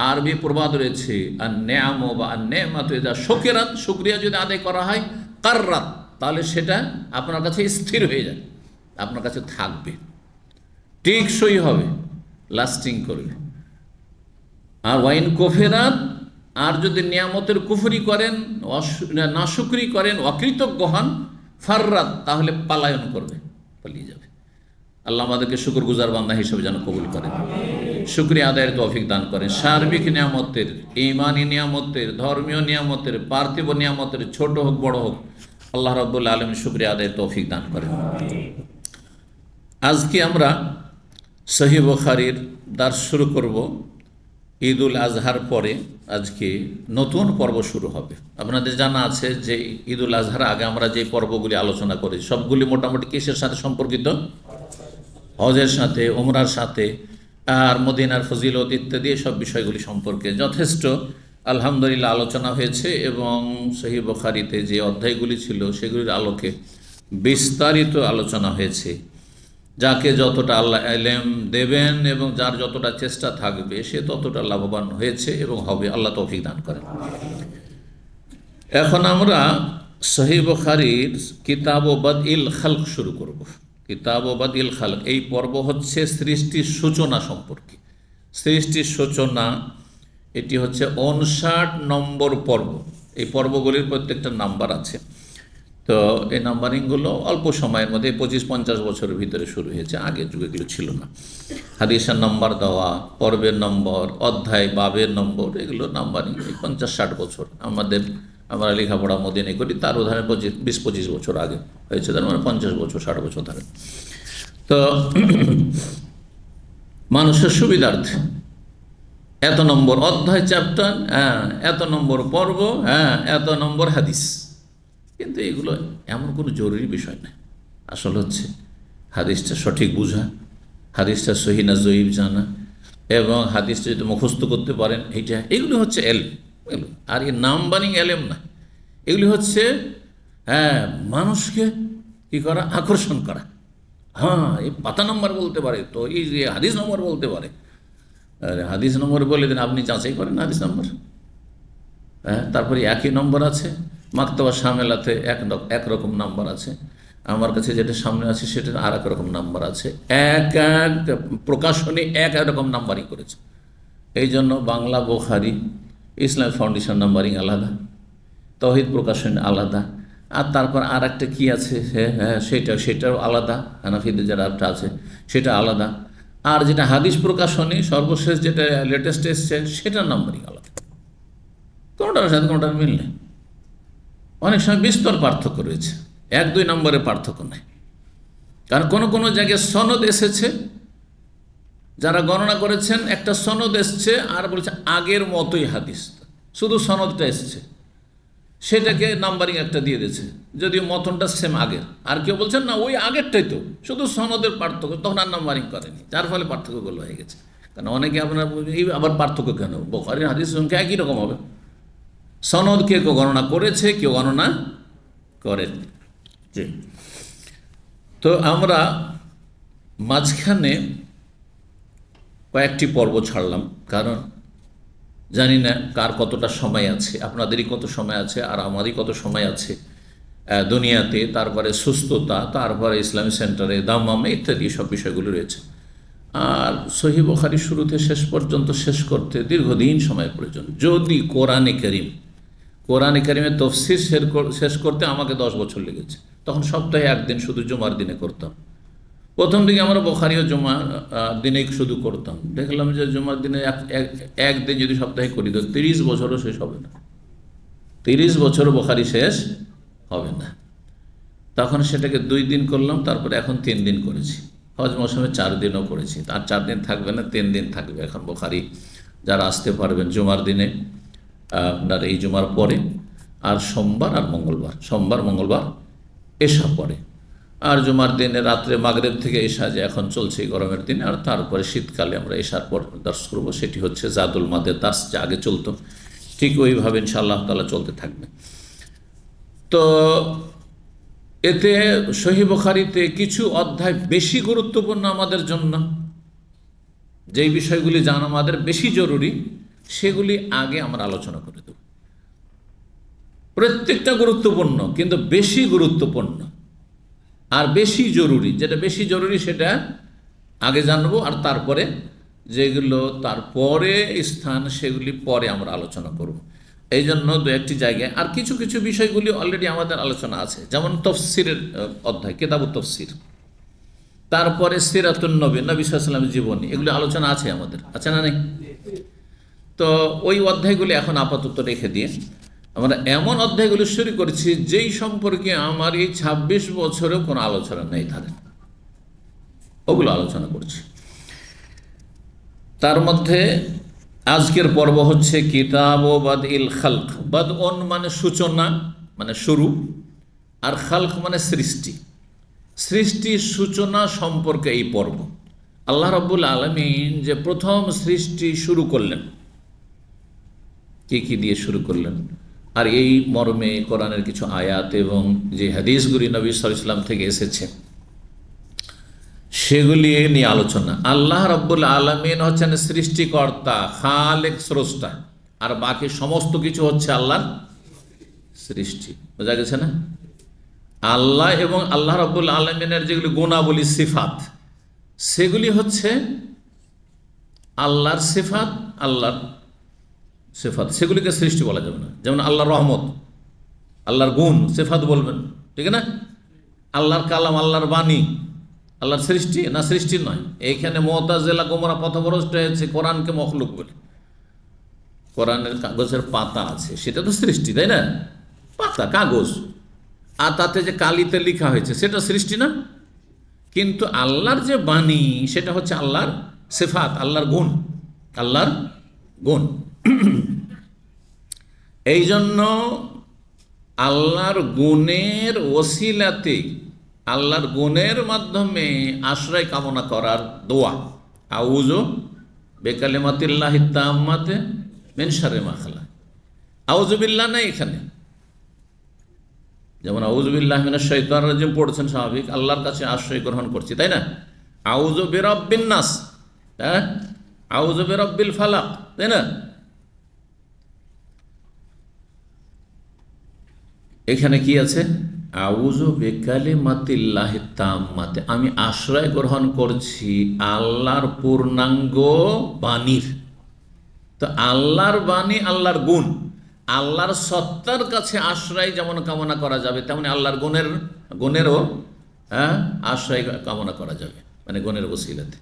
আরবি প্রবাদ রয়েছে, আর নেয়াম বা আর নেয়ামত এজা শোকেরাত, শুকরিয়া যদি আদায় করা হয় কাররাত, তাহলে সেটা আপনার কাছে স্থির হয়ে যায়, আপনার কাছে থাকবে, টেকসই হবে, লাস্টিং করবে। আর ওয়াইন কোফেরাত, আর যদি নিয়ামতের কুফরি করেন, নাশুকরি করেন, অকৃতজ্ঞ হন, ফাররাত, তাহলে পালায়ন করবে, পালিয়ে যাবে। আল্লাহ আমাদেরকে শুকরগুজার বান্দা হিসেবে যেন কবুল করেন, শুকরিয়া আদায়ের তৌফিক দান করেন। সার্বিক নিয়ামতের, ঈমানি নিয়ামতের, ধর্মীয় নিয়ামতের, পার্থিব নিয়ামতের, ছোট হোক বড় হোক, আল্লাহ রাব্বুল আলামিন শুকরিয়া আদায়ের তৌফিক দান করেন। আজকে আমরা সহিহ বুখারীর দার্স শুরু করব। ঈদুল আজহার পরে আজকে নতুন পর্ব শুরু হবে। আপনাদের জানা আছে যে ঈদুল আজহার আগে আমরা যে পর্বগুলি আলোচনা করি সবগুলি মোটামুটি কিসের সাথে সম্পর্কিত? হজের সাথে, উমরার সাথে, আর মদিনার ফজিলত ইত্যাদি সব বিষয়গুলি সম্পর্কে যথেষ্ট আলহামদুলিল্লাহ আলোচনা হয়েছে, এবং সহিহ বুখারীতে যে অধ্যায়গুলি ছিল সেগুলির আলোকে বিস্তারিত আলোচনা হয়েছে। যাকে যতটা আল্লাহ ইলম দেবেন এবং যার যতটা চেষ্টা থাকবে সে ততটা লাভবান হয়েছে এবং হবে, আল্লাহ তৌফিক দান করেন। এখন আমরা সহিহ বুখারীর কিতাব বাদইল খালক শুরু করব। কিতাব বাদইল খালক, এই পর্ব হচ্ছে সৃষ্টির সূচনা সম্পর্কে। সৃষ্টির সূচনা, এটি হচ্ছে 59 নম্বর পর্ব। এই পর্বগুলির প্রত্যেকটা নাম্বার আছে। তো এই নাম্বারিংগুলো অল্প সময়ের মধ্যে 25-50 বছরের ভিতরে শুরু হয়েছে, আগের যুগে এগুলো ছিল না। হাদিসের নম্বর দেওয়া, পর্বের নম্বর, অধ্যায় বাবের নম্বর, এগুলো নাম্বারিং 50-60 বছর। আমরা লেখাপড়া মদিনায় করি, তার উদাহরণে 20-25 বছর আগে হয়েছে, তার মানে 50 বছর 60 বছর ধরে। তো মানুষের সুবিধার্থে এত নম্বর অধ্যায়, চ্যাপ্টার, এত নম্বর পর্ব, এত নম্বর হাদিস। কিন্তু এগুলো এমন কোনো জরুরি বিষয় নয়। আসল হচ্ছে হাদিসটা সঠিক বোঝা, হাদিসটা সহিহ না জয়ীফ জানা, এবং হাদিসটা যদি মুখস্থ করতে পারেন, এগুলি হচ্ছে এলম। আর এই নাম্বারিং এলম না, এগুলি হচ্ছে মানুষকে কী করা, আকর্ষণ করা। এই পাতা নম্বর বলতে পারে, তো এই যে হাদিস নম্বর বলতে পারে। আরে হাদিস নম্বর বলে দিন, আপনি যাচাই করেন না হাদিস নম্বর। তারপরে একই নম্বর আছে, মাকতাবা শামেলাতে একরকম নাম্বার আছে, আমার কাছে যেটা সামনে আছে সেটা আর এক রকম নাম্বার আছে। এক প্রকাশনী এক রকম নাম্বারিং করেছে। এই জন্য বাংলা বুখারী, ইসলাম ফাউন্ডেশন নাম্বারিং আলাদা, তৌহিদ প্রকাশনী আলাদা, আর তারপর আর একটা কী আছে সেটাও আলাদা, হানাফিদের যারা একটা আছে সেটা আলাদা, আর যেটা হাদিস প্রকাশনী সর্বশেষ যেটা লেটেস্ট এসছে সেটার নাম্বারিং আলাদা। কোনোটার সাথে কোনোটার মিল নেই। অনেক সময় বিস্তর পার্থক্য রয়েছে, 1-2 নম্বরের পার্থক্য নেই। কারণ কোনো জায়গায় সনদ এসেছে, যারা গণনা করেছেন একটা সনদ এসছে আর বলছে আগের মতোই হাদিস, শুধু সনদটা এসেছে, সেটাকে নাম্বারিং একটা দিয়ে দিয়েছে, যদিও মতনটা সেম আগের। আর কেউ বলছেন না ওই আগেরটাই তো, শুধু সনদের পার্থক্য, তখন আর নাম্বারিং করেনি, যার ফলে পার্থক্যগুলো হয়ে গেছে। কারণ অনেকে আপনার আবার পার্থক্য কেন, বুখারীর হাদিস সংখ্যা একই রকম হবে, সনদ কেউ গণনা করেছে, কেউ গণনা করেন। জি, তো আমরা মাঝখানে কয়েকটি পর্ব ছাড়লাম, কারণ জানি না কার কতটা সময় আছে, আপনাদেরই কত সময় আছে আর আমারই কত সময় আছে দুনিয়াতে, তারপরে সুস্থতা, তারপরে ইসলামী সেন্টারে দাম্মামে ইত্যাদি সব বিষয়গুলো রয়েছে। আর সহিহ বুখারী শুরুতে শেষ পর্যন্ত শেষ করতে দীর্ঘদিন সময় প্রয়োজন। যদি কোরআনে কারিমের তফসির শেষ করতে আমাকে 10 বছর লেগেছে। তখন সপ্তাহে একদিন শুধু জুমার দিনে করতাম। প্রথম দিকে আমরা বুখারীও জুমার দিনেই শুধু করতাম। দেখলাম যে জুমার দিনে একদিন যদি সপ্তাহে করি তো 30 বছরও শেষ হবে না, 30 বছরও বুখারী শেষ হবে না। তখন সেটাকে 2 দিন করলাম, তারপরে এখন 3 দিন করেছি। হজ মৌসুমে 4 দিনও করেছি, আর 4 দিন থাকবে না, 3 দিন থাকবে এখন বুখারী। যারা আসতে পারবেন জুমার দিনে, আপনার এই জুমার পরে, আর সোমবার আর মঙ্গলবার, সোমবার মঙ্গলবার এশা পরে, আর জুমার দিনে রাত্রে মাগরিব থেকে এশা যে এখন চলছে গরমের দিনে, আর তারপরে শীতকালে আমরা এশার পর দার্স করব, সেটি হচ্ছে জাদুল মাদের দার্স, যা আগে চলতো ঠিক ওইভাবে ইনশাআল্লাহ তাআলা চলতে থাকবে। তো এতে সহিহ বুখারীতে কিছু অধ্যায় বেশি গুরুত্বপূর্ণ আমাদের জন্য, যেই বিষয়গুলি জানা আমাদের বেশি জরুরি সেগুলি আগে আমরা আলোচনা করে দেব। প্রত্যেকটা গুরুত্বপূর্ণ, কিন্তু বেশি গুরুত্বপূর্ণ আর বেশি জরুরি, যেটা বেশি জরুরি সেটা আগে জানবো, আর তারপরে যেগুলো তারপরে স্থান সেগুলি পরে আমরা আলোচনা করব। এই জন্য দু একটি জায়গায় আর কিছু কিছু বিষয়গুলি অলরেডি আমাদের আলোচনা আছে, যেমন তফসিরের অধ্যায়, কিতাবুত তফসির, তারপরে সিরাতুন নবী, নবী সাল্লাল্লাহু আলাইহি ওয়াসাল্লামের জীবনী, এগুলো আলোচনা আছে আমাদের, আছে না নেই? তো ওই অধ্যায়গুলি এখন আপাতত রেখে দিয়ে আমরা এমন অধ্যায়গুলি শুরু করেছি যেই সম্পর্কে আমার এই ২৬ বছরেও কোনো আলোচনা নেই, ধরেন ওগুলো আলোচনা করছি। তার মধ্যে আজকের পর্ব হচ্ছে কিতাব ও বাদ ইল খালক। বাদউন মানে সূচনা, মানে শুরু, আর খালক মানে সৃষ্টি। সৃষ্টির সূচনা সম্পর্কে এই পর্ব। আল্লাহ রাব্বুল আলামিন যে প্রথম সৃষ্টি শুরু করলেন, কি দিয়ে শুরু করলেন, আর এই মর্মে কোরআনের কিছু আয়াত এবং যে হাদিসগুলি নবী সাল্লাল্লাহু আলাইহি ওয়াসাল্লাম থেকে এসেছে সেগুলি নিয়ে আলোচনা। আল্লাহ রাব্বুল আলামিন হচ্ছেন সৃষ্টিকর্তা, খালেক, স্রষ্টা, আর বাকি সমস্ত কিছু হচ্ছে আল্লাহর সৃষ্টি। বোঝা গেছে না? আল্লাহ এবং আল্লাহ রাব্বুল আলামিনের যেগুলি গুণাবলী, সিফাত, সেগুলি হচ্ছে আল্লাহর সিফাত, আল্লাহর সিফাত, সেগুলিকে সৃষ্টি বলা যাবে না। যেমন আল্লাহর রহমত, আল্লাহর গুণ, সিফাত বলবেন, ঠিক না? আল্লাহর কালাম, আল্লাহর বাণী, আল্লাহর সৃষ্টি না? সৃষ্টি নয়। এইখানে মুতাজিলা গোমরা পথভ্রষ্ট হয়েছে, কোরআনকে মখলুক বলে। কোরআনের কাগজের পাতা আছে, সেটা তো সৃষ্টি, তাই না? পাতা, কাগজ, আর তাতে যে কালিতে লেখা হয়েছে সেটা সৃষ্টি না? কিন্তু আল্লাহর যে বাণী সেটা হচ্ছে আল্লাহর সিফাত, আল্লাহর গুণ, আল্লাহর গুণ। এই জন্য আল্লাহর গুণের ওসিলাতে, আল্লাহর গুণের মাধ্যমে আশ্রয় কামনা করার দোয়া, আউযু বিকালিমাতিল্লাহি তাম্মাতি মিন শাররি মা খালাক। আউযু বিল্লাহ নাই এখানে, যেমন আউযু বিল্লাহি মিনাশ শাইতানির রাজিম পড়ছেন স্বাভাবিক, আল্লাহর কাছে আশ্রয় গ্রহণ করছি, তাই না? আউযু বিরাব্বিন নাস, হ্যাঁ, আউযু বিরাব্বিল ফালাক, তাই না? এখানে কি আছে? আউযু বিকালিমাতিল্লাহি তাম্মাতি, আমি আশ্রয় গ্রহণ করছি আল্লাহর পূর্ণাঙ্গ বাণীর। তো আল্লাহর বাণী, আল্লাহর গুণ, আল্লাহর সত্তার কাছে আশ্রয় যেমন কামনা করা যাবে, তেমনি আল্লাহর গুণেরও আশ্রয় কামনা করা যাবে, মানে গুণের ওসিলাতে।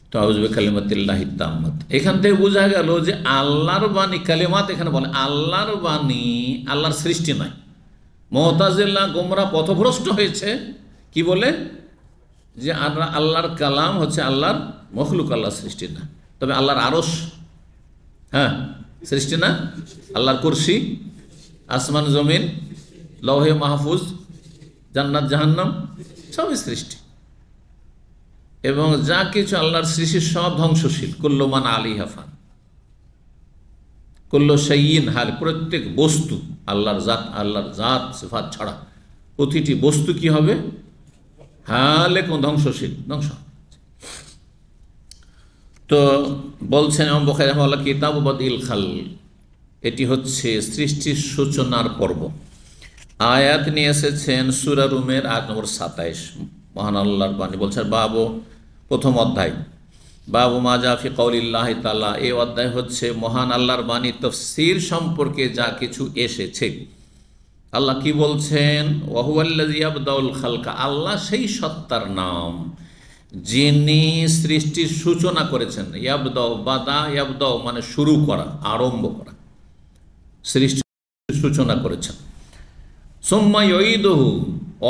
তো আউযু বিকালিমাতিল্লাহি তাম্মাত, এখান থেকে বোঝা গেল যে আল্লাহর বাণী, কালিমাত এখানে বলে আল্লাহর বাণী, আল্লাহর সৃষ্টি নয়। মুতাজিলা গোমরা পথভ্রষ্ট হয়েছে কি বলে? যে আল্লাহর কালাম হচ্ছে আল্লাহর মখলুক, আল্লাহর সৃষ্টি না। তবে আল্লাহর আরশ, হ্যাঁ, সৃষ্টি না? আল্লাহর কুরসি, আসমান জমিন, লৌহে মাহফুজ, জান্নাত জাহান্নাম, সবই সৃষ্টি। এবং যা কিছু আল্লাহর সৃষ্টি সব ধ্বংসশীল। কুল্লু মান আলাইহা ফান, কুল্লু শাইইন হাল, প্রত্যেক বস্তু আল্লাহর জাত সিফাত ছাড়া প্রতিটি বস্তু কি হবে? হালেক, ধ্বংসশীল, ধ্বংস। তো বলছেন ইমাম বুখারী রাহিমাহুল্লাহ, কিতাব বাদিল খালক, এটি হচ্ছে সৃষ্টির সূচনার পর্ব। আয়াত নিয়ে এসেছেন সূরা রুমের আয়াত নম্বর ২৭। মহান আল্লাহর বাণী বলছেন, বাবু, প্রথম অধ্যায়, বাবু মা জা ফি কওলিল্লাহি তাআলা, এই অধ্যায় হচ্ছে মহান আল্লাহর বাণী তাফসীর সম্পর্কে যা কিছু এসেছে। আল্লাহ কি বলছেন? ওয়া হুয়াল্লাযী ইয়াবদাউল খালকা, আল্লাহ সেই সত্তার নাম যিনি সৃষ্টির সূচনা করেছেন। ইয়াবদাউ, বাদা ইয়াবদাউ মানে শুরু করা, আরম্ভ করা, সৃষ্টির সূচনা করেছেন। সুম্মা ইউঈদুহু,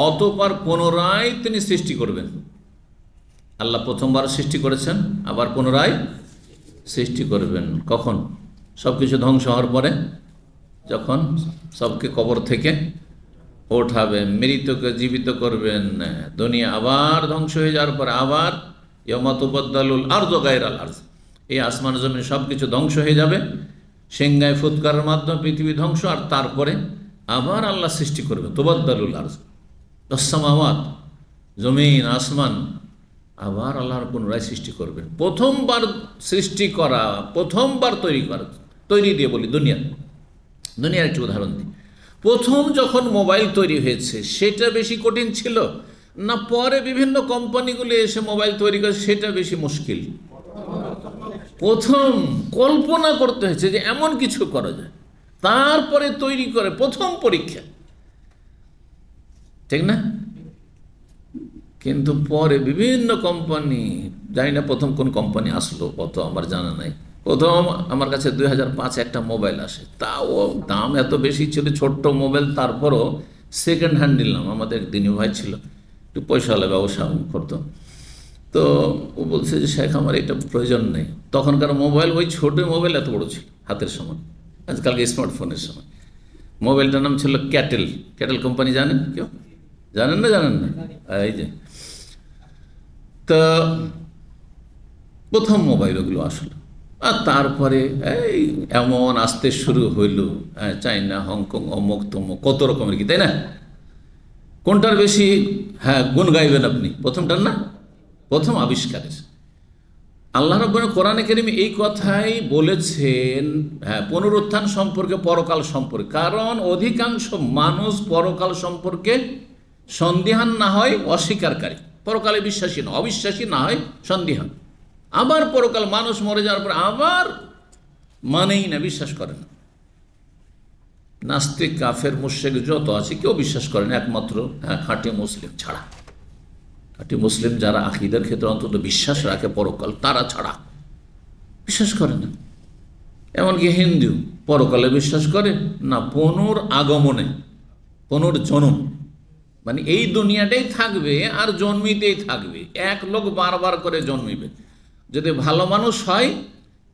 অতঃপর পুনরায় তিনি সৃষ্টি করবেন। আল্লাহ প্রথমবার সৃষ্টি করেছেন, আবার পুনরায় সৃষ্টি করবেন। কখন? সব কিছু ধ্বংস হওয়ার পরে, যখন সবকে কবর থেকে ওঠাবেন, মৃতকে জীবিত করবেন, দুনিয়া আবার ধ্বংস হয়ে যাওয়ার পরে আবার ইয়াউমা তুবাদদালুল আরযু গায়রাল আরয, এই আসমান জমিন সব কিছু ধ্বংস হয়ে যাবে, সিংহায় ফুৎকারের মাধ্যমে পৃথিবী ধ্বংস, আর তারপরে আবার আল্লাহ সৃষ্টি করবে। তুবাদদালুল আরয, আসসামাওয়াত, জমিন, আসমান, আবার আল্লাহর পুনরায় সৃষ্টি করবেন। প্রথমবার সৃষ্টি করা, প্রথমবার তৈরি দিয়ে বলি দুনিয়ার একটি উদাহরণ দিই। প্রথম যখন মোবাইল তৈরি হয়েছে সেটা বেশি কঠিন ছিল, না পরে বিভিন্ন কোম্পানিগুলো এসে মোবাইল তৈরি করে সেটা বেশি মুশকিল? প্রথম কল্পনা করতে হয়েছে যে এমন কিছু করা যায়, তারপরে তৈরি করে প্রথম পরীক্ষা, ঠিক না? কিন্তু পরে বিভিন্ন কোম্পানি, জানি না প্রথম কোন কোম্পানি আসলো কত আমার জানা নাই। প্রথম আমার কাছে 2005 একটা মোবাইল আসে, তাও দাম এত বেশি ছিল, ছোট্ট মোবাইল, তারপরও সেকেন্ড হ্যান্ড নিলাম। আমাদের একদিনই ভাই ছিল, একটু পয়সাওয়ালা ব্যবসা করতো, তো ও বলছে যে শেখ আমার এটা প্রয়োজন নেই। তখনকার মোবাইল, ওই ছোট মোবাইল এত বড় ছিল হাতের সময়, আজকালকে স্মার্টফোনের সময়। মোবাইলটার নাম ছিল ক্যাটেল কোম্পানি, জানেন কেউ? জানেন না? এই যে, তো প্রথম মোবাইল ওগুলো আসলো। আর তারপরে এই এমন আসতে শুরু হইল, চাইনা, হংকং, অমুক তমুক, কত রকমের কি, তাই না? কোনটার বেশি গুণ গাইবেন আপনি? প্রথমটার না? প্রথম আবিষ্কারের। আল্লাহ রাব্বুল কোরআনে কারীমে এই কথাই বলেছেন, পুনরুত্থান সম্পর্কে, পরকাল সম্পর্কে। কারণ অধিকাংশ মানুষ পরকাল সম্পর্কে সন্দিহান না হয় অস্বীকারী, পরকালে বিশ্বাসী না, অবিশ্বাসী না হয় সন্দিহান। আবার পরকাল, মানুষ মরে যাওয়ার পর আবার মানেই না, বিশ্বাস করে না। নাস্তিক, কাফের, মুশরিক যত আছে কেউ বিশ্বাস করে না, একমাত্র খাঁটি মুসলিম ছাড়া। খাঁটি মুসলিম যারা আকীদার ক্ষেত্রে অন্তত বিশ্বাস রাখে পরকাল, তারা ছাড়া বিশ্বাস করে না। এমনকি হিন্দু পরকালে বিশ্বাস করে না, পুনরাগমনে, পুনর্জন্ম, মানে এই দুনিয়াটাই থাকবে আর জন্মিতেই থাকবে। এক লোক বারবার করে জন্মিবে। যদি ভালো মানুষ হয়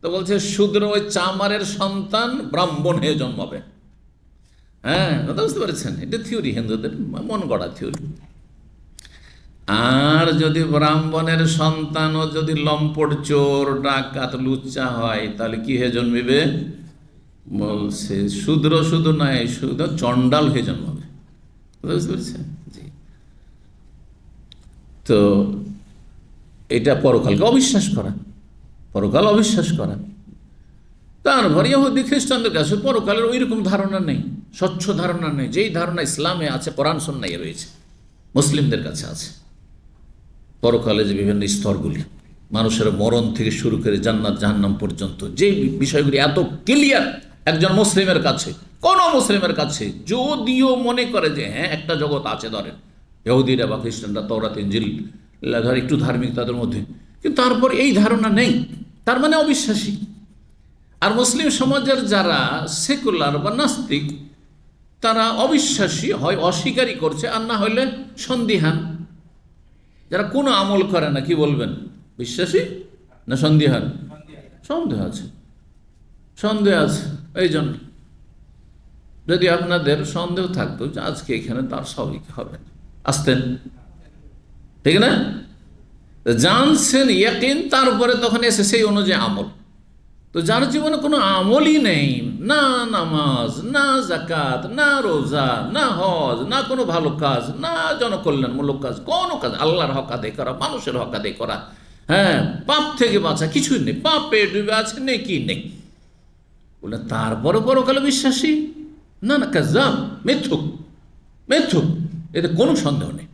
তো বলছে শূদ্র, ওই চামারের সন্তান ব্রাহ্মণ হয়ে জন্মাবে। কথা বুঝতে পেরেছেন? এটা থিওরি, হিন্দুদের মন গড়া থিওরি। আর যদি ব্রাহ্মণের সন্তানও যদি লম্পট, চোর, ডাকাত, লুচ্চা হয়, তাহলে কি হয়ে জন্মিবে? বলছে শূদ্র শুধু নয়, শুধু চণ্ডাল হয়ে জন্মাবে। বুঝতে পেরেছেন? জি। তো এটা পরকালকে অবিশ্বাস করা, পরকাল অবিশ্বাস করা। তারপরে ইহুদি খ্রিস্টানদের কাছে পরকালের ওই রকম ধারণা নেই, স্বচ্ছ ধারণা নেই। যেই ধারণা ইসলামে আছে, কোরআন সুন্নাহয় রয়েছে, মুসলিমদের কাছে আছে। পরকালে যে বিভিন্ন স্তরগুলি, মানুষের মরণ থেকে শুরু করে জান্নাত জাহান্নাম পর্যন্ত, যে বিষয়গুলি এত ক্লিয়ার একজন মুসলিমের কাছে, কোন মুসলিমের কাছে যদিও মনে করে যে একটা জগৎ আছে, ধরেন ইহুদিরা বা খ্রিস্টানরা তওরাত ইনজিল ধর একটু ধার্মিক তাদের মধ্যে, কিন্তু তারপর এই ধারণা নেই, তার মানে অবিশ্বাসী। আর মুসলিম সমাজের যারা সেকুলার বা নাস্তিক, তারা অবিশ্বাসী হয়, অস্বীকারই করছে, আর না হইলে সন্দিহান। যারা কোনো আমল করে না, কি বলবেন? বিশ্বাসী না সন্দিহান? সন্দেহ আছে, সন্দেহ আছে। এই জন্য যদি আপনাদের সন্দেহ থাকতো যে আজকে এখানে তার সবই হবে, আসতেন, ঠিক না? জানছেন ইয়াকিন, তারপরে তখন এসে সেই অনুযায়ী আমল। তো যার জীবনে কোনো আমলই নেই, না নামাজ, না যাকাত, না রোজা, না হজ, না কোনো ভালো কাজ, না জনকল্যাণমূলক কাজ, কোনো কাজ, আল্লাহর হক আদায় করা, মানুষের হক আদায় করা, পাপ থেকে বাঁচা, কিছুই নেই, পাপে ডুবে আছে, নেকি নেই, বলে তারপরে পরকালে বিশ্বাসী? না, কাজ্জাব, মিথ্যুক, এতে কোনো সন্দেহ নেই।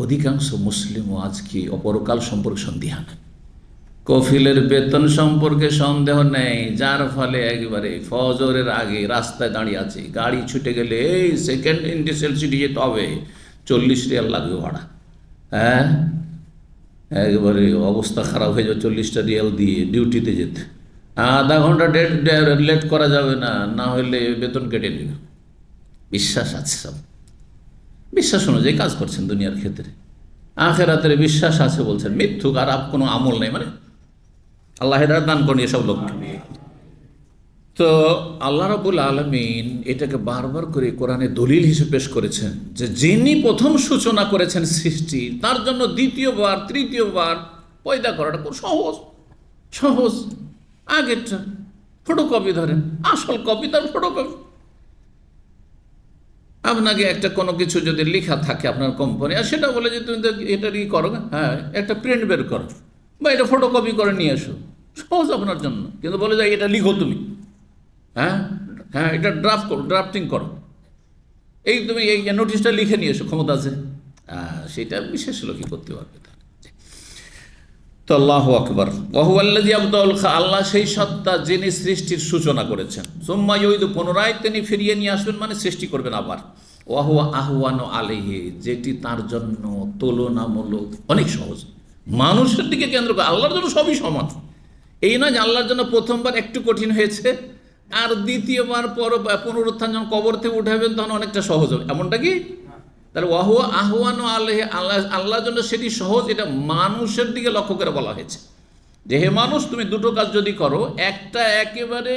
অধিকাংশ মুসলিমও আজকে অপরকাল সম্পর্কে সন্দিহান, কফিলের বেতন সম্পর্কে সন্দেহ নেই, যার ফলে একেবারে ফজরের আগে রাস্তায় দাঁড়িয়ে আছে, গাড়ি ছুটে গেলে এই সেকেন্ড ইন্ডিসেল সিটি যেতে হবে, 40 রিয়াল লাগবে ভাড়া। একেবারে অবস্থা খারাপ হয়ে যাবে 40টা রিয়াল দিয়ে ডিউটিতে যেতে। আধা ঘন্টা লেট করা যাবে না, না হলে বেতন কেটে নেবে। বিশ্বাস আছে, সব বিশ্বাস অনুযায়ী কাজ করছেন দুনিয়ার ক্ষেত্রে। আখেরাতের বিশ্বাস আছে বলছেন মিথ্যুক, আর কোনো আমল নেই, মানে আল্লাহ হেদায়েত দান করেন এসব লোক। তো আল্লাহ রাব্বুল আলামিন এটাকে বারবার করে কোরআনে দলিল হিসেবে পেশ করেছেন যে যিনি প্রথম সূচনা করেছেন সৃষ্টি, তার জন্য দ্বিতীয়বার তৃতীয়বার পয়দা করাটা খুব সহজ। আগেরটা ফটোকপি ধরেন, আসল কপি তার ফটোকপি। আপনাকে একটা কোনো কিছু যদি লেখা থাকে আপনার কোম্পানি, আর সেটা বলে যে তুমি তো এটা ই করো, হ্যাঁ একটা প্রিন্ট বের করো বা এটা ফটোকপি করে নিয়ে এসো, সহজ আপনার জন্য। কিন্তু বলে যায় এটা লিখো তুমি, হ্যাঁ হ্যাঁ এটা ড্রাফটিং করো, এই তুমি এই নোটিশটা লিখে নিয়ে এসো, ক্ষমতা আছে, সেটা বিশেষ লোকই করতে পারবে। তো আল্লাহু আকবার, ওয়াহুয়াল্লাযী আবদাউল খালক, আল্লাহ সেই সত্তা যিনি সৃষ্টির সূচনা করেছেন, সুম্মা ইউঈদু, পুনরায় তিনি ফিরিয়ে নিয়ে আসবেন, মানে সৃষ্টি করবেন আবার। ওয়াহুয়া আহওয়ানু আলাইহি, যেটি তার জন্য তুলনামূলক অনেক সহজ। মানুষের দিকে কেন্দ্র করে, আল্লাহর জন্য সবই সমান। এই নয় যে আল্লাহর জন্য প্রথমবার একটু কঠিন হয়েছে আর দ্বিতীয়বার পর পুনরুত্থান যখন কবর থেকে উঠাবেন তখন অনেকটা সহজ হবে, এমনটা কি? তাহলে ওয়াহুয়া আহওয়ানু আলাইহি, আল্লাহর জন্য সেটি সহজ, এটা মানুষের দিকে লক্ষ্য করে বলা হয়েছে যে হে মানুষ, তুমি দুটো কাজ যদি করো, একটা একেবারে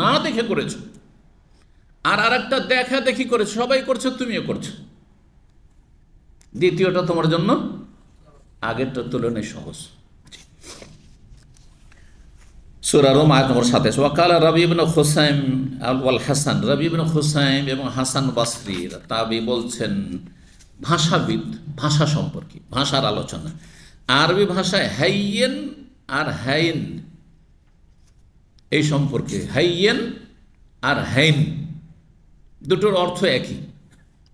না দেখে করেছো আর আরেকটা দেখা দেখি করেছো, সবাই করছো তুমিও করছো, দ্বিতীয়টা তোমার জন্য আগেরটার তুলনায় সহজ। সূরা রুম আয়াত নম্বর 27, ওয়াকালা রবি ইবনে খুসাইম ওয়াল হাসান, রবি ইবনে খুসাইম এবং হাসান বাসরি তাবি বলছেন, ভাষাবিদ, ভাষা সম্পর্কে, ভাষার আলোচনা, আরবি ভাষায় হাইয়েন আর হাইন এই সম্পর্কে, হাইয়েন আর হাইন দুটোর অর্থ একই,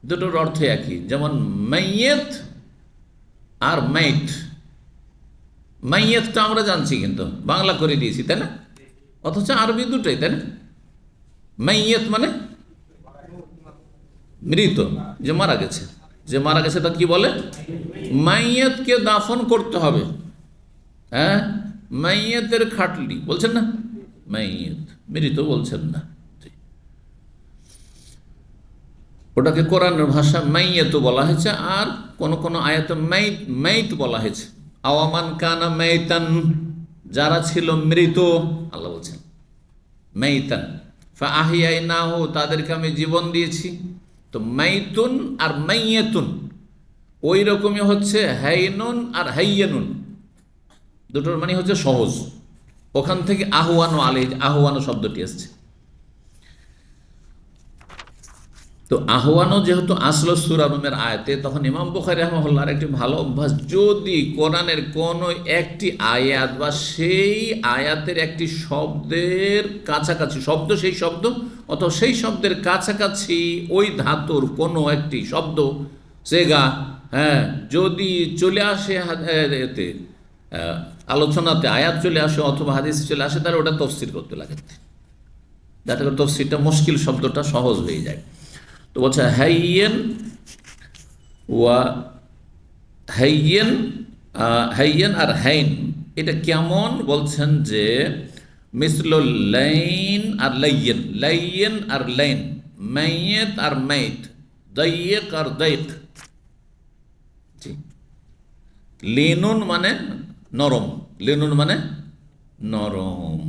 দুটোর অর্থ একই। যেমন মাইয়েত আর মাইত, মাইয়েতটা আমরা জানছি কিন্তু বাংলা করে দিয়েছি, তাই না? অথচ আরবি দুটোই, তাই না? মাইয়েত মানে মৃত, যে মারা গেছে, যে মারা গেছে তা কি বলে? মাইয়েতকে দাফন করতে হবে, হ্যাঁ মাইয়েতের খাটলি বলছেন না, মাইয়েত, মৃত বলছেন না, ওটাকে কোরআনের ভাষা মাইয়েত বলা হয়েছে। আর কোন কোন আয়াতে মাইত বলা হয়েছে, আওয়ামান কানা মাইতান, যারা ছিল মৃত, আল্লাহ বলছেন মাইতান ফাআহিয়াইনাহু, তাদেরকে আমি জীবন দিয়েছি। তো মাইতুন আর মাইয়াতুন ওই রকমই হচ্ছে হাইনুন আর হাইয়ানুন, দুটোর মানে হচ্ছে সহজ। ওখান থেকে আহওয়ানু আলাইহি, আহওয়ানু শব্দটি এসছে। তো আহওয়ানু যেহেতু আসল সূরা রুমের আয়াতে, তখন ইমাম বুখারী রাহিমাহুল্লাহর একটি ভালো অভ্যাস, যদি কোরআনের কোনো একটি আয়াত বা সেই আয়াতের একটি শব্দের কাছাকাছি শব্দ, সেই শব্দ অথবা সেই শব্দের কাছাকাছি ওই ধাতুর কোনো একটি শব্দ সেগা, হ্যাঁ যদি চলে আসে এতে আলোচনাতে, আয়াত চলে আসে অথবা হাদিস চলে আসে, তাহলে ওটা তফসির করতে লাগে, যাতে করে তফসিরটা মুশকিল শব্দটা সহজ হয়ে যায়। তো বলছে হাইয়েন ওয়া হাইয়েন, হাইয়েন আর হাইন এটা কেমন? বলছেন যে মিসলুল লাইন আর লাইয়েন, লাইয়েন আর লাইন, মাইয়েত আর মাইত, দাইয়েক আর দাইক। লিনুন মানে নরম, লিনুন মানে নরম,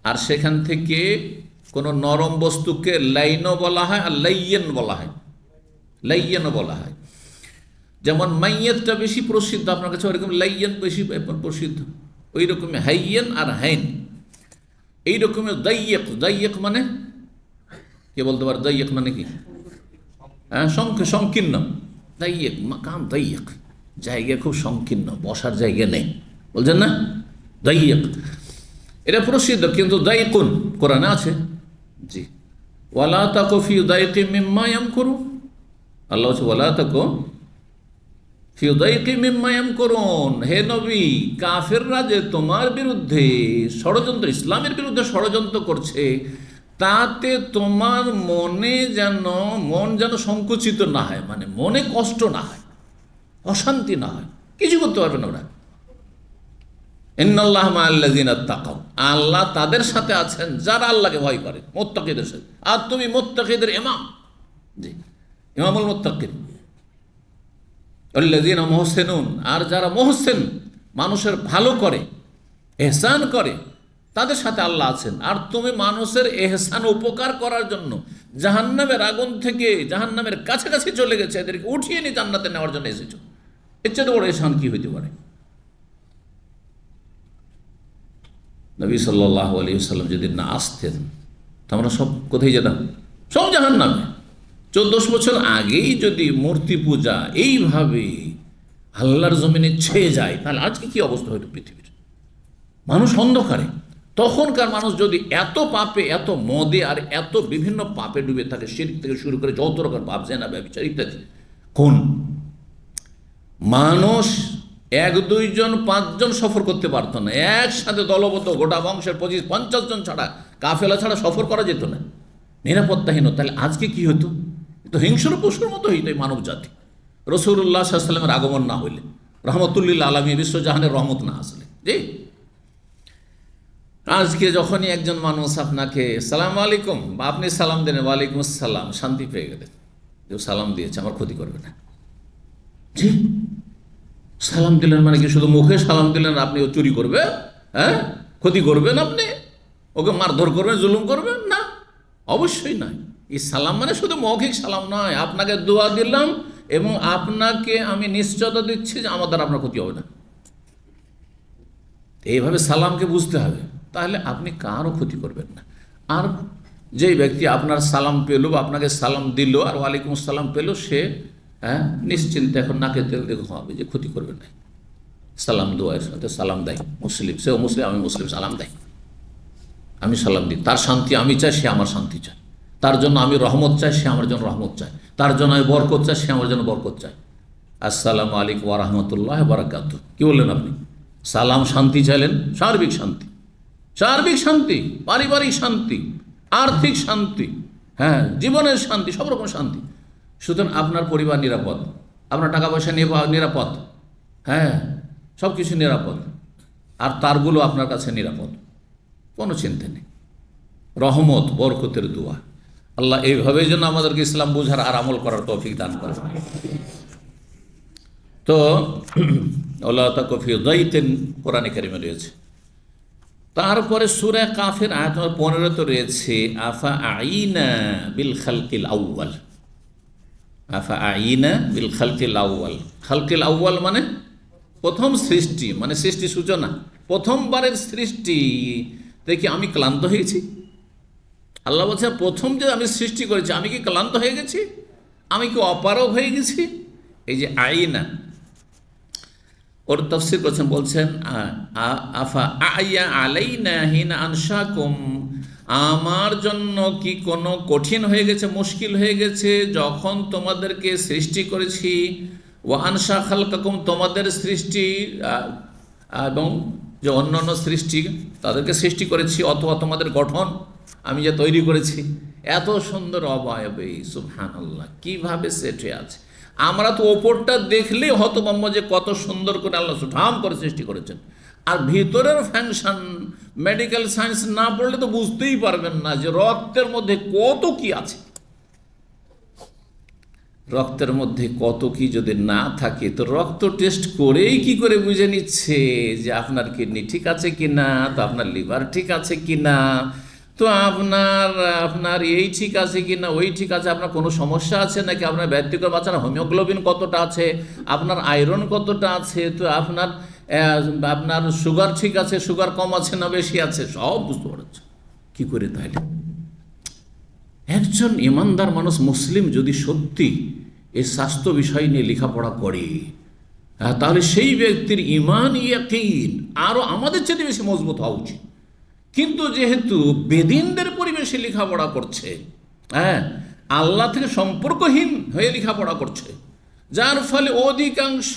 আর সেখান থেকে কোনো নরম বস্তুকে লাইনও বলা হয় আর লাইয়েন বলা হয়, লাইয়েনও বলা হয়। যেমন মাইয়েতটা বেশি প্রসিদ্ধ আপনার কাছে, ওইরকম লাইয়েন বেশি প্রসিদ্ধ, ওই রকমই হাইয়েন আর হাইন। এইরকমের দাইয়েক, দাইয়েক মানে কে বলতে পারে? দাইয়েক মানে কি? হ্যাঁ সংকীর্ণ, দাইয়েক মাকাম দাইয়েক, জায়গা খুব সংকীর্ণ, বসার জায়গা নেই, বলছেন না দাইয়েক, এটা প্রসিদ্ধ। কিন্তু দাইকুন কোরআনে আছে, জি, ওয়ালা তাকু ফি দাইকি মিম্মা ইয়ামকুরুন, আল্লাহ বলছে ওয়ালা তাকু ফি দাইকি মিম্মা ইয়ামকুরুন, হে নবী কাফেররা যে তোমার বিরুদ্ধে ষড়যন্ত্র, ইসলামের বিরুদ্ধে ষড়যন্ত্র করছে, তাতে তোমার মন যেন সংকুচিত না হয়, মানে মনে কষ্ট না হয়, অশান্তি না হয়, কিছু করতে পারবে না ওরা। ইন্নাল্লাহা মাআল্লাযিনা তাকাউ, আল্লাহ তাদের সাথে আছেন যারা আল্লাহকে ভয় করে, মুত্তাকিদের সাথে। আর তুমি মুত্তাকিদের ইমাম, জি ইমামুল মুত্তাকিন, আল্লাযিনা মুহসিনুন, আর যারা মুহসিন মানুষের ভালো করে, ইহসান করে, তাদের সাথে আল্লাহ আছেন। আর তুমি মানুষের ইহসান উপকার করার জন্য জাহান্নামের আগুন থেকে, জাহান্নামের কাছাকাছি চলে গেছে, এদেরকে উঠিয়ে নিয়ে জান্নাতে নেওয়ার জন্য এসেছো, এর চেয়ে বড় ইহসান কি হইতে পারে? নবী সাল্লাল্লাহু আলাইহি ওয়াসাল্লাম যদি না আসতেন তো আমরা সব কোথায় যেতাম? সব জাহান্নামে, 1400 বছর আগেই যদি মূর্তি পূজা এইভাবে আল্লাহর জমিনে ছেয়ে যায়, তাহলে আজকে কি অবস্থা হতো পৃথিবীর? মানুষ অন্ধকারে। তখনকার মানুষ যদি এত পাপে, এত মদে আর এত বিভিন্ন পাপে ডুবে থাকে, শিরক থেকে শুরু করে যত রকম পাপ, জেনা, ব্যভিচার ইত্যাদি, কোন মানুষ 1-2 জন 5 জন সফর করতে পারতো না, একসাথে দলবদ্ধ গোটা বংশের 25-50 জন ছাড়া, কাফেলা ছাড়া সফর করা যেত না, নিরাপত্তাহীন। তাহলে আজকে কি হতো? তো হিংস্র পশুর মতো হইতো এই মানব জাতি, রাসূলুল্লাহ সাল্লাল্লাহু আলাইহি ওয়াসাল্লামের আগমন না হইলে, রহমতুল্লিল আলামিন, বিশ্বজাহানের রহমত না আসলে। জি, আজকে যখনই একজন মানুষ আপনাকে সালাম আলাইকুম বা আপনি সালাম দেন ওয়ালাইকুম আসসালাম, শান্তি পেয়ে গেলেন, কেউ সালাম দিয়েছে, আমার ক্ষতি করবে না। জি, সালাম দিলেন মানে কি শুধু মুখে সালাম দিলেন আপনি ও চুরি করবে? হ্যাঁ, ক্ষতি করবেন আপনি, ওকে মারধর করবেন, জুলুম করবেন না, অবশ্যই নয়। এই সালাম মানে শুধু মৌখিক সালাম নয়, আপনাকে দোয়া দিলাম এবং আপনাকে আমি নিশ্চয়তা দিচ্ছি যে আমার দ্বারা আপনার ক্ষতি হবে না, এইভাবে সালামকে বুঝতে হবে, তাহলে আপনি কারও ক্ষতি করবেন না। আর যেই ব্যক্তি আপনার সালাম পেল বা আপনাকে সালাম দিল আর ওয়ালাইকুম আসসালাম পেল, সে নিশ্চিন্তে এখন নাকে তেল দিয়ে ঘুমাবে যে ক্ষতি করবে না। সালাম দোয়ার সাথে সালাম দেয় মুসলিম, সেও মুসলিম, আমি মুসলিম, সালাম দেয়, আমি সালাম দিই, তার শান্তি আমি চাই, সে আমার শান্তি চায়, তার জন্য আমি রহমত চাই, সে আমার জন্য রহমত চায়, তার জন্য আমি বরকত চাই, সে আমার জন্য বরকত চায়। আসসালামু আলাইকুম ওয়া রাহমাতুল্লাহি ওয়া বারাকাতুহু। কি বললেন আপনি? সালাম, শান্তি চাইলেন, সার্বিক শান্তি, সার্বিক শান্তি, পারিবারিক শান্তি, আর্থিক শান্তি, হ্যাঁ, জীবনের শান্তি, সব রকম শান্তি। সুতরাং আপনার পরিবার নিরাপদ, আপনার টাকা পয়সা নিরাপদ, হ্যাঁ, সব কিছু নিরাপদ, আর তারগুলো আপনার কাছে নিরাপদ, কোনো চিন্তা নেই। রহমত, বরকতের দোয়া। আল্লাহ এইভাবেই যেন আমাদেরকে ইসলাম বুঝার আর আমল করার তৌফিক দান করে। তো আল্লাহ তাআলা ফি যাইতিন কোরআনে কারিমে রয়েছে। তারপরে সূরা কাফের আয়াত 15 তো রয়েছে আফা আইনা বিল খালকিল আউয়াল। আফা আইনা বিল খালকিল আউয়াল। খালকিল আউয়াল মানে প্রথম সৃষ্টি, মানে সৃষ্টি সূচনা, প্রথমবারের সৃষ্টি দেখি আমি ক্লান্ত হয়েছি। আল্লাহ বলছে প্রথম যে আমি সৃষ্টি করেছি, আমি কি ক্লান্ত হয়ে গেছি? আমি কি অপারগ হয়ে গেছি? এই যে আইনা, ওর তাফসীর করছেন, বলছেন আফা আয়া আলাইনা হিনা আনশাকুম, আমার জন্য কি কোনো কঠিন হয়ে গেছে, মুশকিল হয়ে গেছে যখন তোমাদেরকে সৃষ্টি করেছি, ওয়া আনশা খালকাকুম, তোমাদের সৃষ্টি এবং যে অন্যান্য সৃষ্টি তাদেরকে সৃষ্টি করেছি, অথবা তোমাদের গঠন আমি যে তৈরি করেছি, এত সুন্দর অবয়বে, সুবহানাল্লাহ, কিভাবে সেট হয়ে আছে। আমরা তো ওপরটা দেখলেই হতভম্ব যে কত সুন্দর করে আল্লাহ সুঠাম করে সৃষ্টি করেছেন, আর ভিতরের ফাংশন মেডিকেল সায়েন্স না পড়লে তো বুঝতেই পারবেন না যে রক্তের মধ্যে কত কি আছে। রক্তের মধ্যে কত কি যদি না থাকে তো রক্ত টেস্ট করেই কি করে বুঝে নিচ্ছে যে আপনার কিডনি ঠিক আছে কি না, তো আপনার লিভার ঠিক আছে কি না, তো আপনার এই ঠিক আছে কি না, ওই ঠিক আছে, আপনার কোনো সমস্যা আছে নাকি, আপনার ব্যক্তিগত বাচ্চার হোমিওগ্লোবিন কতটা আছে, আপনার আয়রন কতটা আছে, তো আপনার সুগার ঠিক আছে, সুগার কম আছে না বেশি আছে, সব বুঝতে পারছে। কী করে? তাইলে একজন ইমানদার মানুষ, মুসলিম, যদি সত্যি এই স্বাস্থ্য বিষয় নিয়ে লেখাপড়া করে, তাহলে সেই ব্যক্তির ঈমান, ইয়াকিন আরও আমাদের চেয়ে বেশি মজবুত হওয়া উচিত। কিন্তু যেহেতু বেদিনদের পরিবেশে লেখাপড়া করছে, হ্যাঁ, আল্লাহ থেকে সম্পর্কহীন হয়ে লেখাপড়া করছে, যার ফলে অধিকাংশ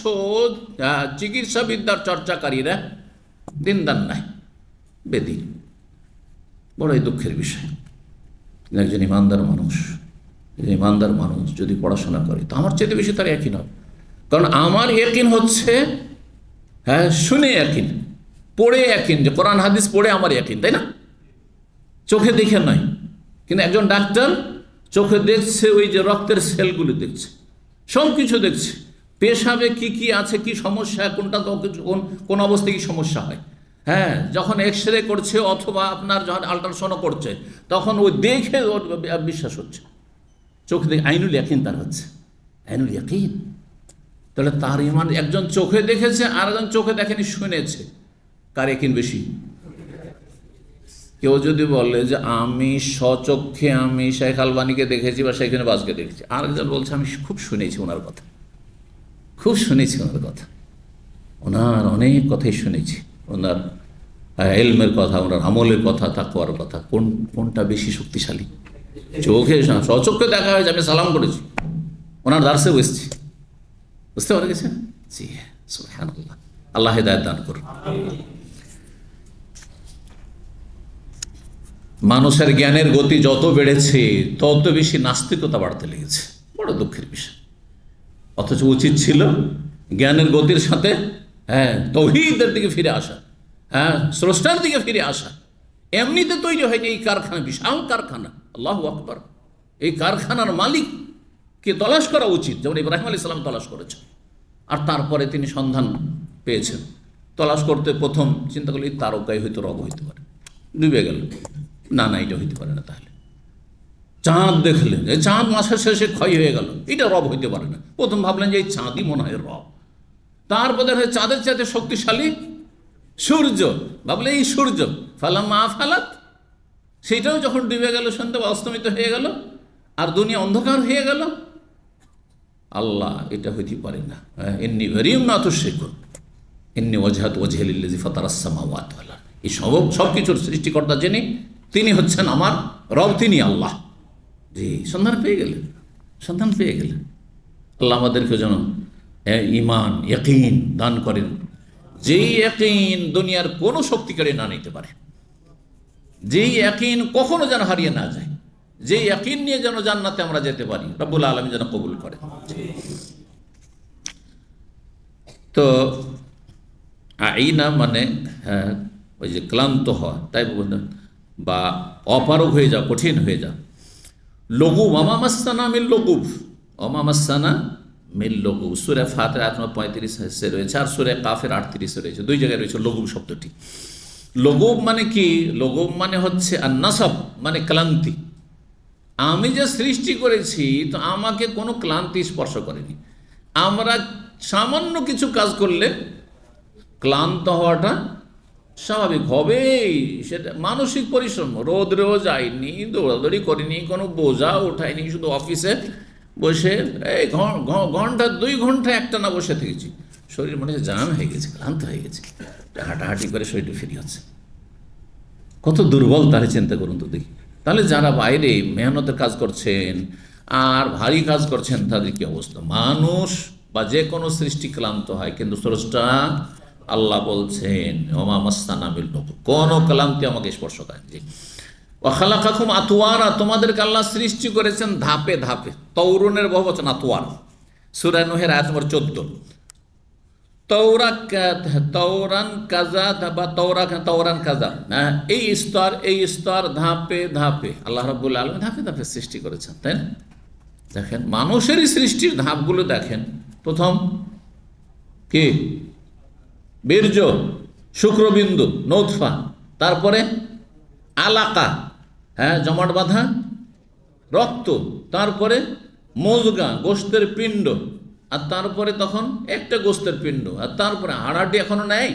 চিকিৎসাবিদ্যার চর্চাকারীরা দিনদার নাই, বেদিন। বড়ই দুঃখের বিষয়। একজন ইমানদার মানুষ যদি পড়াশোনা করে, তো আমার চেয়ে বেশি তার ইয়াকিন হবে। কারণ আমার ইয়াকিন হচ্ছে, হ্যাঁ, শুনে ইয়াকিন, পড়ে ইয়াকিন, যে কোরআন হাদিস পড়ে আমার ইয়াকিন, তাই না? চোখে দেখে নয়। কিন্তু একজন ডাক্তার চোখে দেখছে, ওই যে রক্তের সেলগুলি দেখছে, সব কিছু দেখছে, পেশাবে কি কি আছে, কি সমস্যা, কোনটা কোন অবস্থায় কি সমস্যা হয়, হ্যাঁ, যখন এক্স রে করছে অথবা আপনার যখন আল্ট্রাসাউন্ড করছে, তখন ওই দেখে ওর বিশ্বাস হচ্ছে, চোখে দেখে আইনুল ইয়াকিন তার হচ্ছে, আইনুল ইয়াকিন। তাহলে তার ইমান, একজন চোখে দেখেছে আর একজন চোখে দেখেনি, শুনেছে, কার ইয়াকিন বেশি? কেউ যদি বলে যে আমি স্বচক্ষে আমি শেখ আলবানিকে দেখেছি বা শেখ বাজকে দেখেছি, আরেকজন বলছে আমি খুব শুনেছি ওনার কথা, খুব শুনেছি ওনার কথা, ওনার অনেক কথাই শুনেছি, ওনার এলমের কথা, ওনার আমলের কথা, তাকওয়ার কথা। কোনটা বেশি শক্তিশালী? চোখে স্বচক্ষে দেখা হয়েছে, আমি সালাম করেছি, ওনার দার্সে বসছি। বুঝতে পারে গেছে? জি সুবহানাল্লাহ, আল্লাহ হিদায়াত দান করুন। মানুষের জ্ঞানের গতি যত বেড়েছে তত বেশি নাস্তিকতা বাড়তে লেগেছে, বড় দুঃখের বিষয়। অথচ উচিত ছিল জ্ঞানের গতির সাথে তৌহিদের দিকে ফিরে আসা, স্রষ্টার দিকে ফিরে আসা। এমনিতে তৈরি হয়নি এই কারখানা, বিশাল কারখানা, আল্লাহু আকবার। এই কারখানার মালিককে তলাশ করা উচিত, যেমন ইব্রাহিম আলাইহিস সালাম তলাশ করেছেন। আর তারপরে তিনি সন্ধান পেয়েছেন। তলাশ করতে প্রথম চিন্তা করলে তারকাই হয়তো রব হইতে পারে, ডুবে গেল, না এটা হইতে পারে না। তাহলে চাঁদ দেখলেন, এই চাঁদ মাসের শেষে ক্ষয় হয়ে গেল, এটা রব হইতে পারে না। প্রথম ভাবলেন যে এই চাঁদই মনে হয় রব। তারপরে চাঁদের চাঁদে শক্তিশালী সূর্য, ভাবলে এই সূর্য। ফালাম্মা আফালাত, সেটাও যখন ডুবে গেল, সন্ধ্যা বা অস্তমিত হয়ে গেল, আর দুনিয়া অন্ধকার হয়ে গেল, আল্লাহ এটা হইতে পারে না। এমনি ভেরিম না তো শেখুন, এমনি ওজহাত ওজহেলিল্লাযী ফাতারাস সামাওয়াতি ওয়াল আরদ। এই সব কিছুর সৃষ্টিকর্তা যিনি, তিনি হচ্ছেন আমার রব, তিনি আল্লাহ। জি, সন্ধান পেয়ে গেলেন, সন্ধান পেয়ে গেলেন। আল্লাহ আমাদেরকে যেন ঈমান, ইয়াকিন দান করেন, যেই ইয়াকিন দুনিয়ার কোনো শক্তি কেড়ে না নিতে পারে, যেই ইয়াকিন কখনো যেন হারিয়ে না যায়, যেই ইয়াকিন নিয়ে যেন জান্নাতে আমরা যেতে পারি, রব্বুল আলামিন যেন কবুল করেন। তো আইনা মানে ওই যে ক্লান্ত হওয়া, তাই বা অপারগ হয়ে যাও, কঠিন হয়ে যাও। লঘুব, অমামাস্তানা মিল লঘুব, অমামাস্তানা মিল লঘুব। সূরা ফাতিহা আয়াত নম্বর 35 রয়েছে, আর সূরা কাফের 38 রয়েছে, দুই জায়গায় রয়েছে লঘুব শব্দটি। লঘুব মানে কি? লঘুব মানে হচ্ছে আন-নাসাব, মানে ক্লান্তি। আমি যে সৃষ্টি করেছি তো আমাকে কোনো ক্লান্তি স্পর্শ করেনি। আমরা সামান্য কিছু কাজ করলে ক্লান্ত হওয়াটা স্বাভাবিক হবেই, সেটা মানসিক পরিশ্রম। রোদ্রেও যায়নি, দৌড়াদৌড়ি করিনি, কোনো বোঝা ওঠায়নি, শুধু অফিসে বসে এই ঘন্টা 2 ঘন্টা একটা না বসে থেকেছি, শরীর মনে হচ্ছে জাম হয়ে গেছে, ক্লান্ত হয়ে গেছে, হাঁটাহাঁটি করে শরীরটা ফিরে হচ্ছে। কত দুর্বল, তাহলে চিন্তা করুন তো দেখি। তাহলে যারা বাইরে মেহনতের কাজ করছেন আর ভারী কাজ করছেন, তাদের কি অবস্থা? মানুষ বা যে কোনো সৃষ্টি ক্লান্ত হয়, কিন্তু স্রষ্টা আল্লাহ বলছেন ওমা মাসসানা বিল লঘুব, কোনো ক্লান্তি আমাকে স্পর্শ করেনি। ওয়া খালাকাকুম আতওয়ারা, তোমাদেরকে আল্লাহ সৃষ্টি করেছেন ধাপে ধাপে। তৌরুনের বহুবচন আতওয়ার, সূরা নূহের আয়াত নম্বর 14। তৌরান কাজা বা তৌরান কাজা, এই স্তর ধাপে ধাপে আল্লাহ রাব্বুল আলামিন ধাপে ধাপে সৃষ্টি করেছেন, তাই না? দেখেন মানুষেরই সৃষ্টির ধাপগুলো দেখেন। প্রথম কি? বীর্য, শুক্রবিন্দু, নৌতফা, তারপরে আলাকা, জমাট বাঁধা রক্ত, তারপরে মজগা, গোস্তের পিণ্ড, আর তারপরে তখন একটা গোস্তের পিণ্ড, আর তারপরে হাড়াহাড্ডি এখনো নেই,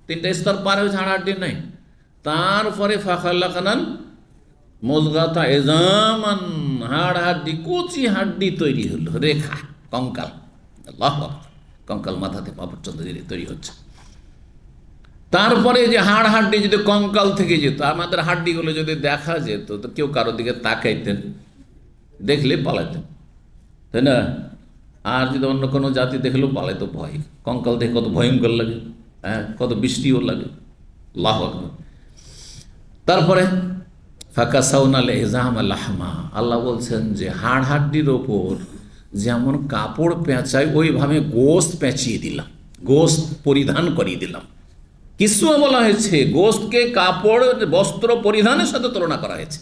3টা স্তর পার হয়েছে, হাড়াহাড্ডি নেই। তারপরে ফাখাল্লাকানাল মজগাতা এজামান, হাড়হাড্ডি, কচি হাড্ডি তৈরি হলো, রেখা, কঙ্কাল। আল্লাহু আকবার, কঙ্কাল মাথাতে পা পর্যন্ত তৈরি হচ্ছে। তারপরে যে হাড়হাড্ডি যদি কঙ্কাল থেকে যেত, আমাদের হাড্ডিগুলো যদি দেখা যেত, তো কেউ কারোর দিকে তাকাইতেন, দেখলে পালাইতেন, তাই না? আর যদি অন্য কোনো জাতি দেখলেও পালাইতো ভয়। কঙ্কাল দেখে কত ভয়ঙ্কর লাগে, কত বৃষ্টিও লাগে। আল্লাহু আকবার। তারপরে ফাকাসাউনাল ইজাম লাহমা, আল্লাহ বলছেন যে হাড় হাড্ডির ওপর যেমন কাপড় পেঁচায়, ওইভাবে গোস্ত পেঁচিয়ে দিলাম, গোস্ত পরিধান করিয়ে দিলাম। কিছু বলা হয়েছে গোস্তকে কাপড়, বস্ত্র পরিধানের সাথে তুলনা করা হয়েছে।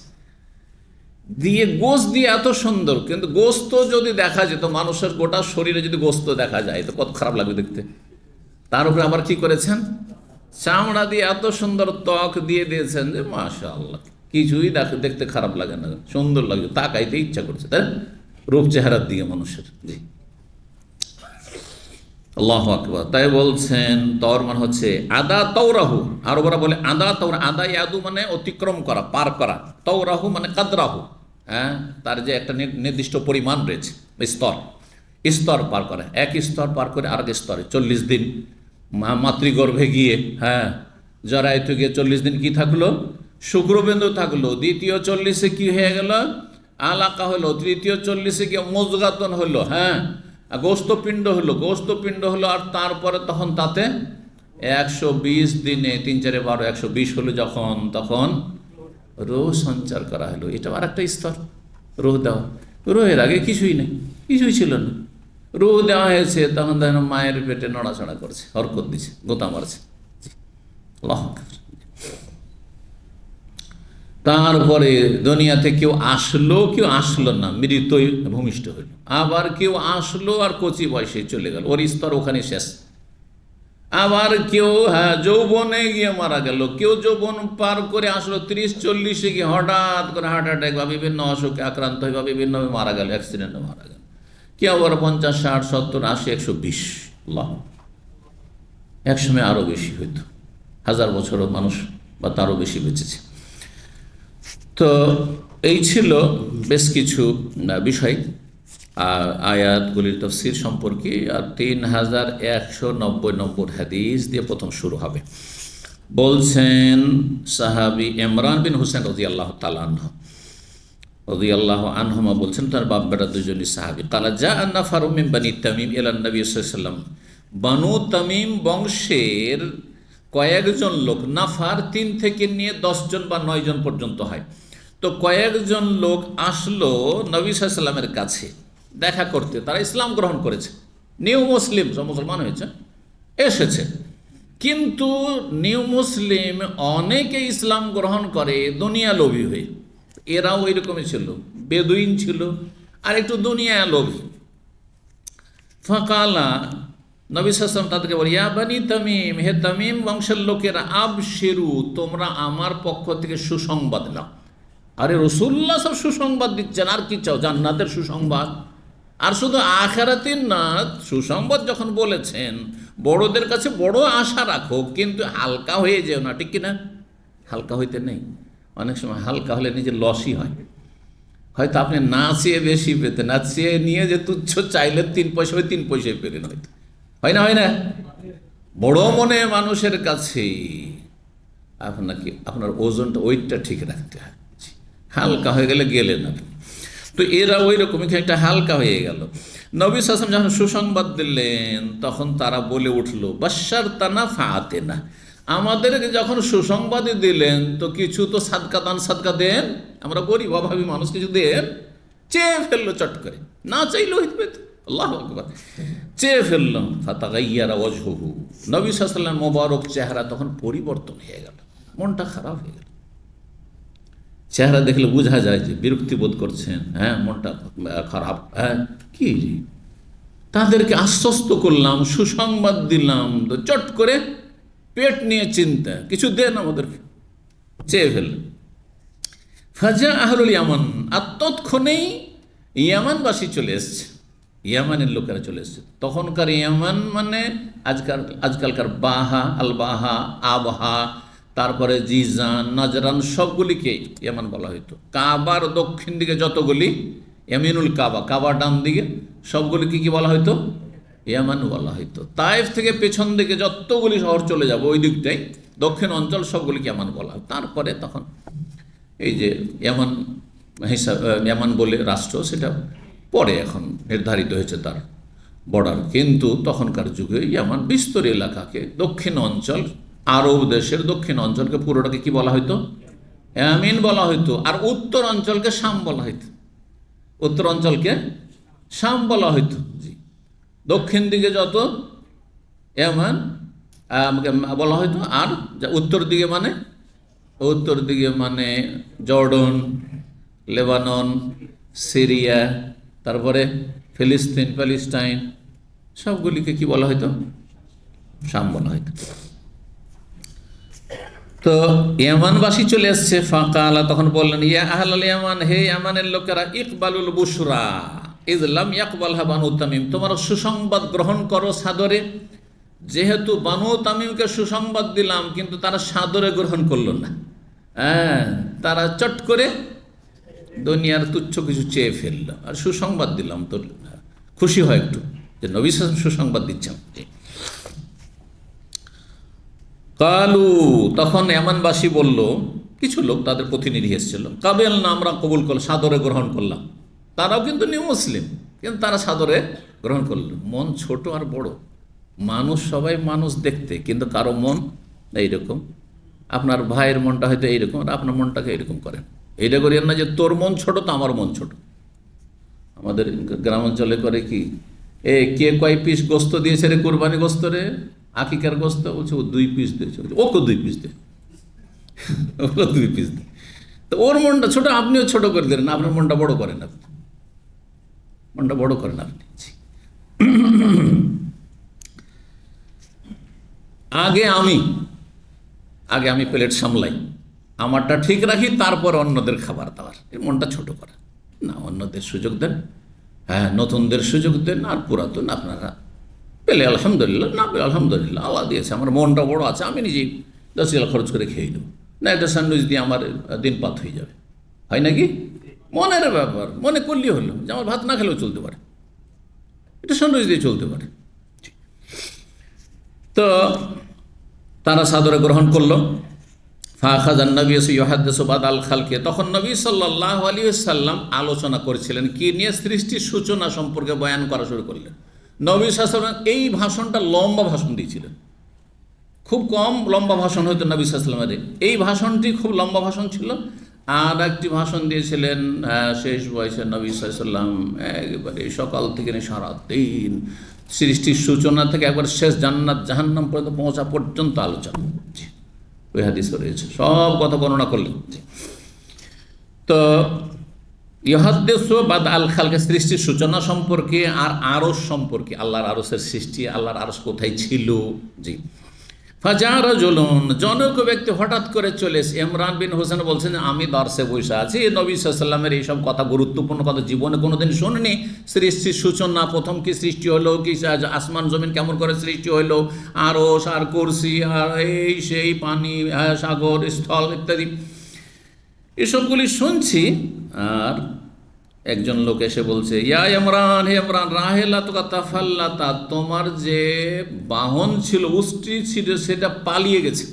দিয়ে গোস্ত দিয়ে এত সুন্দর, কিন্তু গোস্ত যদি দেখা যেত, মানুষের গোটা শরীরে যদি গোস্ত দেখা যায় তো কত খারাপ লাগবে দেখতে। তার উপরে আবার কি করেছেন? চামড়া দিয়ে এত সুন্দর ত্বক দিয়ে দিয়েছেন যে মাশাআল্লাহ, কিছুই দেখতে খারাপ লাগে না, সুন্দর লাগে, তাকাইতে ইচ্ছা করছে, তাই রূপ চেহারার দিকে মানুষের। জি, আল্লাহু আকবার। তাই বলছেন তওর মানে হচ্ছে আদা তওরাহু, আরবরা বলে আদা তওরা, আদা ইয়াদু মানে অতিক্রম করা, পার করা, তওরাহু মানে কাদরাহু, হ্যাঁ, তার যে একটা নির্দিষ্ট পরিমাণ রয়েছে, স্তর, স্তর পার করা, এক স্তর পার করে আরেক স্তরে। 40 দিন মাতৃগর্ভে গিয়ে, হ্যাঁ, জরায়ুতে গিয়ে 40 দিন কি থাকলো, শুক্রবিন্দু থাকলো। দ্বিতীয় 40-এ কি হয়ে গেল, আলাকা হলো। তৃতীয় 40-এ গিয়ে মুজগাতন হলো, হ্যাঁ, গোস্তপিণ্ড হলো, গোস্তপিণ্ড হলো। আর তারপরে তখন তাতে 120 দিনে 3 4 12 120 হলো যখন, তখন রোহ সঞ্চার করা হলো। এটা আর একটা স্তর, রোহ দেওয়া। রোহের আগে কিছুই নেই, কিছুই ছিল না। রোহ দেওয়া হয়েছে, তখন দেখেন মায়ের পেটে নড়াচড়া করছে, হরকত দিচ্ছে, গোতা মারছে। আল্লাহু আকবার। তারপরে দুনিয়াতে কেউ আসলো, কেউ আসলো না, মৃতই ভূমিষ্ঠ হইল। আবার কেউ আসলো আর কচি বয়সে চলে গেল, ওর স্তর ওখানে শেষ। আবার কেউ, হ্যাঁ, যৌবনে গিয়ে মারা গেল। কেউ যৌবন পার করে আসলো, 30-40-এ গিয়ে হঠাৎ করে হার্ট অ্যাটাক বা বিভিন্ন অসুখে আক্রান্ত হয়ে বা বিভিন্নভাবে মারা গেল, অ্যাক্সিডেন্টে মারা গেল। কেউ আবার 50, 60, 70, 80, 120, আল্লাহ, একসময় আরও বেশি হইতো, 1000 বছরও মানুষ বা তারও বেশি বেঁচেছে। তো এই ছিল বেশ কিছু বিষয় আয়াতগুলির তাফসীর সম্পর্কে। আর 3190 নম্বর হাদিস দিয়ে প্রথম শুরু হবে। বলছেন সাহাবী ইমরান বিন হুসাইন রাদিয়াল্লাহু তাআলা রাদিয়াল্লাহু আনহুমা বলছেন, তার বাপ বেটা দুজনই সাহাবী। কালা জাআ নাফারুম মিন বানি তামিম ইলা নবী সাল্লাল্লাহু আলাইহি ওয়াসাল্লাম। বানু তামিম বংশের কয়েকজন লোক, নাফার 3 থেকে নিয়ে 10 জন বা 9 জন পর্যন্ত হয়। তো কয়েকজন লোক আসলো নবী সাল্লাল্লাহু আলাইহি ওয়াসাল্লামের কাছে দেখা করতে। তারা ইসলাম গ্রহণ করেছে, নিউ মুসলিম, সব মুসলমান হয়েছে, এসেছে। কিন্তু নিউ মুসলিম অনেকে ইসলাম গ্রহণ করে দুনিয়া লোভী হয়ে। এরাও ওইরকমই ছিল, বেদুইন ছিল আর একটু দুনিয়া লোভী। ফাকালা, নবী সাল্লাল্লাহু আলাইহি ওয়াসাল্লাম তাদেরকে বলে, ইয়া বানি তামিম, হে তামিম বংশের লোকেরা, আবশিরু, তোমরা আমার পক্ষ থেকে সুসংবাদ নাও। আরে রাসূলুল্লাহ সব সুসংবাদ দিচ্ছেন, আর কি চাও? জান্নাতের সুসংবাদ। আর শুধু আখিরাতের না, সুসংবাদ যখন বলেছেন, বড়দের কাছে বড় আশা রাখো, কিন্তু হালকা হয়ে যেও না, ঠিক কিনা? হালকা হইতে নেই। অনেক সময় হালকা হলে নিজের লসই হয়। হয়তো আপনি না চেয়ে বেশি পেতেন, না চেয়ে নিয়ে যে তুচ্ছ চাইলে 3 পয়সা হয়, 3 পয়সায় পেলেন, হয়তো হয় না, হয় না? বড় মনে মানুষের কাছে আপনাকে আপনার ওজনটা, ওয়েটটা ঠিক রাখতে হয়। হালকা হয়ে গেলে গেলেন আপনি। তো এরা ওই রকমই একটা হালকা হয়ে গেল। নবী সাল্লাল্লাহু আলাইহি ওয়াসাল্লাম যখন সুসংবাদ দিলেন, তখন তারা বলে উঠল, বাশশারতানা ফাআতিনা, আমাদেরকে যখন সুসংবাদ দিলেন তো কিছু তো সাদকা দান, সাদকা দেন, আমরা গরিব অভাবী মানুষ, কিছু দেন। চেয়ে ফেললো চট করে, না চাইলেও হইতে। আল্লাহু আকবার। চেয়ে ফেললাম, ফাতাগাইয়ারা ওয়াজহুহু, নবী সাল্লাল্লাহু আলাইহি ওয়াসাল্লাম মোবারক চেহারা তখন পরিবর্তন হয়ে গেল, মনটা খারাপ হয়ে গেল। চেহারা দেখলে বোঝা যায় যে বিরক্তি বোধ করছেন, হ্যাঁ, মনটা খারাপ। হ্যাঁ, কি তাদেরকে আশ্বস্ত করলাম, সুসংবাদ দিলাম, তো চট করে পেট নিয়ে চিন্তা, কিছু দেন আমাদেরকে, চেয়ে ফেললেন। ফাজা আহলুল ইয়ামান, আর তৎক্ষণেই ইয়ামানবাসী চলে এসছে, ইয়ামানের লোকেরা চলে এসছে। তখনকার ইয়ামান মানে আজকালকার বাহা, আল বাহা, আবহা, তারপরে জিজান, নাজরান, সবগুলিকে ইয়ামান বলা হইতো। কাবার দক্ষিণ দিকে যতগুলি, ইয়ামিনুল কাবা, কাবার ডান দিকে, সবগুলিকে কি বলা হইতো? ইয়ামান বলা হইতো। তায়েফ থেকে পেছন দিকে যতগুলি শহর চলে যাবো ওই দিকটাই দক্ষিণ অঞ্চল, সবগুলিকে ইয়ামান বলা হয়। তারপরে তখন এই যে ইয়ামান ইয়ামান বলে রাষ্ট্র, সেটা পরে এখন নির্ধারিত হয়েছে তার বর্ডার। কিন্তু তখনকার যুগে ইয়ামান বিস্তর এলাকাকে, দক্ষিণ অঞ্চল, আরব দেশের দক্ষিণ অঞ্চলকে পুরোটাকে কি বলা হইতো? ইয়ামিন বলা হইতো। আর উত্তর অঞ্চলকে শাম বলা হইতো, উত্তর অঞ্চলকে শাম বলা হইতো। জি, দক্ষিণ দিকে যত ইয়ামান বলা হইতো, আর উত্তর দিকে মানে জর্ডন, লেবানন, সিরিয়া, তারপরে ফিলিস্তিন, প্যালেস্টাইন, সবগুলিকে কি বলা হইতো? শাম বলা হইতো। তো ইয়ামানবাসী চলে এসছে। ফাকালা, তখন বললেন, ইয়া আহলাল ইয়ামান, হে ইয়ামানের লোকেরা, ইকবালুল বুশরা, ইজলাম ইয়াকবালহা বানু তামিম, তোমরা সুসংবাদ গ্রহণ করো সাদরে। যেহেতু বানু তামিমকে সুসংবাদ দিলাম কিন্তু তারা সাদরে গ্রহণ করলো না, হ্যাঁ, তারা চট করে দুনিয়ার তুচ্ছ কিছু চেয়ে ফেললো। আর সুসংবাদ দিলাম তো খুশি হয় একটু যে নবী সাল্লাল্লাহু আলাইহি ওয়াসাল্লাম সুসংবাদ দিচ্ছেন। কালু, তখন এমনবাসী বলল, কিছু লোক তাদের প্রতিনিধি এসেছিল, কাবেল না, আমরা কবুল করলাম, সাদরে গ্রহণ করলাম। তারাও কিন্তু নিউ মুসলিম, কিন্তু তারা সাদরে গ্রহণ করলো। মন ছোট আর বড়, মানুষ সবাই মানুষ দেখতে, কিন্তু কারো মন এইরকম। আপনার ভাইয়ের মনটা হয়তো এইরকম, আর আপনার মনটাকে এইরকম করেন। এইটা করিয়েন না যে তোর মন ছোট তো আমার মন ছোট। আমাদের গ্রামাঞ্চলে করে কি, কে কয় পিস গোস্ত দিয়েছে রে, কোরবানি গোস্ত রে, আকিকার গোস্ত, বলছে ও 2 পিস দিয়েছে, ওকে 2 পিস দে, ওকে 2 পিস দে। তো ওর মনটা ছোট, আপনিও ছোট করে দেন, আপনার মনটা বড় করেন, আপনি মনটা বড় করেন আপনি। আগে আমি প্লেট সামলাই, আমারটা ঠিক রাখি, তারপর অন্যদের খাবার দাবার। এই মনটা ছোট করা না, অন্যদের সুযোগ দেন, হ্যাঁ, নতুনদের সুযোগ দেন, আর পুরাতন আপনারা পেলে আলহামদুলিল্লাহ, না পেলে আলহামদুলিল্লাহ, আল্লাহ দিয়েছে, আমার মনটা বড় আছে, আমি নিজেই 10,000 খরচ করে খেয়ে দেবো, না একটা স্যান্ডউইচ দিয়ে আমার দিনপাত হয়ে যাবে, হয় নাকি? মনের ব্যাপার, মনে করলেই হলো যে আমার ভাত না খেলেও চলতে পারে, এটা স্যান্ডউইচ দিয়ে চলতে পারে। তো তারা সাদরে গ্রহণ করলো। ফাখাযান নবী ইউহাদ্দিসু বাদাল খালকে, তখন নবী সাল্লাল্লাহু আলাইহি ওয়াসাল্লাম আলোচনা করেছিলেন কি নিয়ে? সৃষ্টির সূচনা সম্পর্কে বয়ান করা শুরু করলেন। নবী সাল্লাল্লাহু আলাইহি ওয়াসাল্লাম এই ভাষণটা লম্বা ভাষণ দিয়েছিলেন, খুব কম লম্বা ভাষণ হয়তো নবী সাল্লাল্লাহু আলাইহি ওয়াসাল্লামের, এই ভাষণটি খুব লম্বা ভাষণ ছিল। আর একটি ভাষণ দিয়েছিলেন শেষ বয়সে নবী সাল্লাল্লাহু আলাইহি ওয়াসাল্লাম, একেবারে সকাল থেকে সারা দিন সৃষ্টির সূচনা থেকে একবার শেষ জান্নাত জাহান্নাম পর্যন্ত পৌঁছা পর্যন্ত আলোচনা, ওই হাদিসে রয়েছে, সব কথা বর্ণনা করলেন। তো ইউহাদ্দিসু বাদাল খালকে, সৃষ্টির সূচনা সম্পর্কে, আর আরশ সম্পর্কে, আল্লাহর আরশের সৃষ্টি, আল্লাহর আরশ কোথায় ছিল। জি, ফাজা রাজুলুন, জনক ব্যক্তি হঠাৎ করে চলে এসে, ইমরান বিন হোসেন বলছেন আমি দর্শে বসে আছি, নবী সাল্লাল্লাহু আলাইহি ওয়াসাল্লামের এইসব কথা, গুরুত্বপূর্ণ কথা জীবনে কোনোদিন শুনিনি। সৃষ্টির সূচনা, প্রথম কি সৃষ্টি হলো, কি আসমান জমিন কেমন করে সৃষ্টি হইলো, আরশ আর কুরসি আর এই সেই পানি, সাগর, স্থল ইত্যাদি, এসবগুলি শুনছি। আর একজন লোক এসে বলছে, ইয়া ইমরান, হে ইমরান, রাহেলাতুকা তাফাল্লাতা, তোমার যে বাহন ছিল, উষ্ট্রি ছিল, সেটা পালিয়ে গেছে।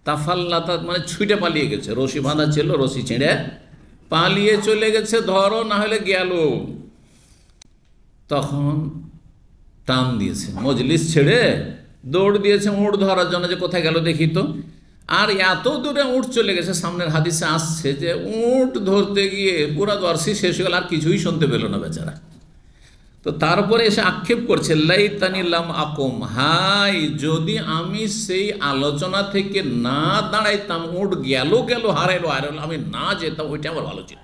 তাফাল্লাতা মানে ছুটে পালিয়ে গেছে, রশি বাঁধা ছিল, রশি ছিঁড়ে পালিয়ে চলে গেছে, ধরো না হলে গেল। তখন টান দিয়েছে, মজলিস ছেড়ে দৌড় দিয়েছে উট ধরার জন্য, যে কোথায় গেল দেখি তো। আর এত দূরে উট চলে গেছে, সামনের হাদিসে আসছে যে উট ধরতে গিয়ে পুরা দর্শি শেষ হয়ে গেল, আর কিছুই শুনতে পেল না বেচারা। তো তারপরে এসে আক্ষেপ করছে, লাইতানি লাম আকুম, হাই যদি আমি সেই আলোচনা থেকে না দাঁড়াইতাম, উট গেল হারাইলো, আমি না যেতাম, ওইটা আমার ভালো ছিল,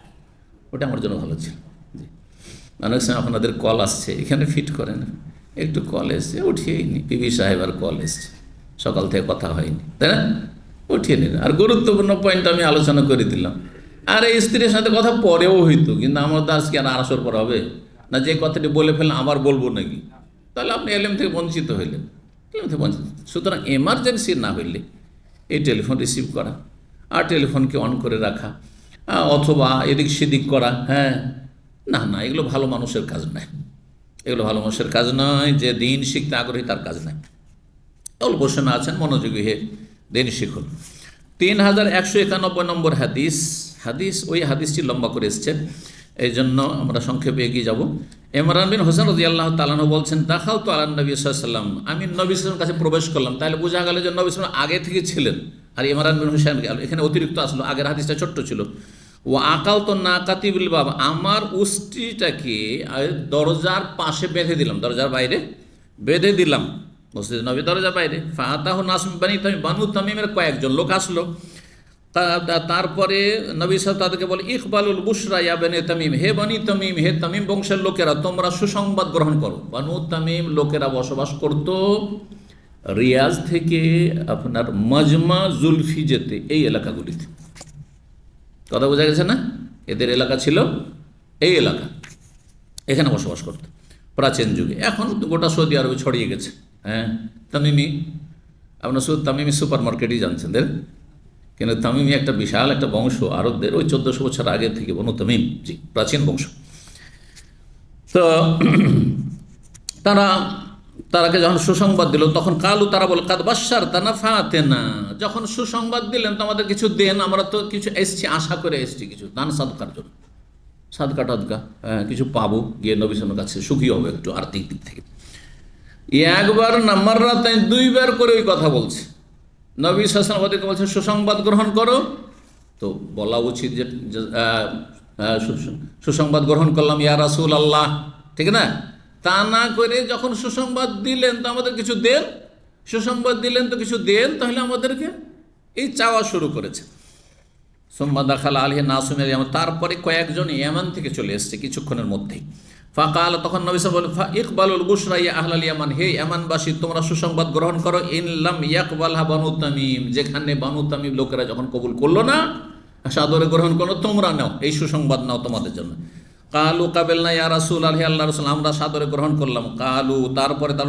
ওটা আমার জন্য ভালো ছিল। অনেক সময় আপনাদের কল আসছে, এখানে ফিট করেন, একটু কল এসছে, উঠিয়েই নি, পিবি সাহেবের কল এসছে, সকাল থেকে কথা হয়নি, তাই না, উঠিয়ে নিন। আর গুরুত্বপূর্ণ পয়েন্ট আমি আলোচনা করে দিলাম। আর এই স্ত্রীর সাথে কথা পরেও হইতো, কিন্তু আমার দাস কি আর আসর পর হবে না, যে কথাটি বলে ফেললাম আবার বলবো নাকি, তাহলে আপনি এলএম থেকে বঞ্চিত হইলেন, এলএম থেকে বঞ্চিত। সুতরাং এমার্জেন্সি না হইলে এই টেলিফোন রিসিভ করা, আর টেলিফোনকে অন করে রাখা, অথবা এদিক সেদিক করা, হ্যাঁ, না, এগুলো ভালো মানুষের কাজ নয়, এগুলো ভালো মানুষের কাজ নয়, যে দিন শিখতে আগ্রহী তার কাজ নয়। অল্প শোনা আছেন, মনোযোগী হে দিন শিখুন। 3191 নম্বর হাদিস, ওই হাদিসটি লম্বা করে এসছেন, এই জন্য আমরা সংক্ষেপে এগিয়ে যাব। ইমরান বিন হোসেন রাদিয়াল্লাহু তাআলা আনহু বলছেন, দাখালতু আলান নবী সাল্লাল্লাহু আলাইহি ওয়াসাল্লাম, আমি নবী সাল্লাল্লাহু আলাইহি ওয়াসাল্লামের কাছে প্রবেশ করলাম। তাহলে বোঝা গেল যে নবী সাল্লাল্লাহু আলাইহি ওয়াসাল্লাম আগে থেকে ছিলেন, আর ইমরান বিন হোসেন এখানে অতিরিক্ত আসলো, আগের হাদিসটা ছোট্ট ছিল। ও আকালতু নাকাতিবিল বাব, আমার উষ্ট্রিটাকে দরজার পাশে বেঁধে দিলাম, দরজার বাইরে বেঁধে দিলাম, মসজিদ নবী দরজার বাইরে। ফাতাহু নাস মিন বানি তামিম, বানু তামিমের কয়েকজন লোক আসলো। তারপরে নবী সাল্লাল্লাহু তাদেরকে বলে, ইকবালুল বুশরা ইয়া বনি তামিম, হে বনি তামিম, হে তামিম বংশের লোকেরা, তোমরা সুসংবাদ গ্রহণ করো। বানু তামিম লোকেরা বসবাস করত রিয়াজ থেকে আপনার মাজমা জুলফি যেতে, এই এলাকাগুলিতে। কথা বোঝা গেছে না? এদের এলাকা ছিল এই এলাকা, এখানে বসবাস করত প্রাচীন যুগে। এখন তো গোটা সৌদি আরবে ছড়িয়ে গেছে। হ্যাঁ, তামিমি, আপনার শুধু তামিমি সুপার মার্কেটই জানছেন দের, কিন্তু তামিমি একটা বিশাল একটা বংশ আরবদের, ওই 1400 বছর আগে থেকে বনু তামিম, জি, প্রাচীন বংশ। তো তারাকে যখন সুসংবাদ দিল তখন কালু, তারা বলে কাদ বাসার তানা ফাতেনা, যখন সুসংবাদ দিলেন তো আমাদের কিছু দেন, আমরা তো কিছু এসছি, আশা করে এসছি কিছু দান সাদকার জন্য, সাদকা টাদকা কিছু পাবো, গিয়ে নবী সাল্লাল্লাহু আলাইহি ওয়াসাল্লামের কাছে সুখী হবে একটু আর্থিক দিক থেকে। একবার নাম্বার রাত 2বার করে ওই কথা বলছে। নবী সাল্লাল্লাহু আলাইহি ওয়াসাল্লাম বলছে সুসংবাদ গ্রহণ করো, তো বলা উচিত যে সুসংবাদ গ্রহণ করলাম ইয়া রাসূলুল্লাহ, ঠিক না? তা না করে যখন সুসংবাদ দিলেন তো আমাদের কিছু দেন, সুসংবাদ দিলেন তো কিছু দেন, তাহলে আমাদেরকে এই চাওয়া শুরু করেছে। সুম্মা দাখালা আলাইহি নাসু মিনাল ইয়ামান, তারপরে কয়েকজন ইয়ামান থেকে চলে এসেছে কিছুক্ষণের মধ্যেই। ফাকাল, তখন নবী সাল্লাল্লাহু আলাইহি ওয়াসাল্লাম বলেন ইকবালুল বুশরা ইয়া আহলাল ইয়ামান, হে ইয়ামানবাসী তোমরা সুসংবাদ গ্রহণ করো। ইন লাম ইয়াকবালহা বানু তামিম, যেখানে বানু তামিম লোকেরা যখন কবুল করলো না, সাদরে গ্রহণ করলো, তোমরা নাও, এই সুসংবাদ নাও তোমাদের জন্য। কালু কাবেলনা ইয়া রাসূলুল্লাহ, আল্লাহ রাসূল, আমরা সাদরে গ্রহণ করলাম। কালু, তারপরে তার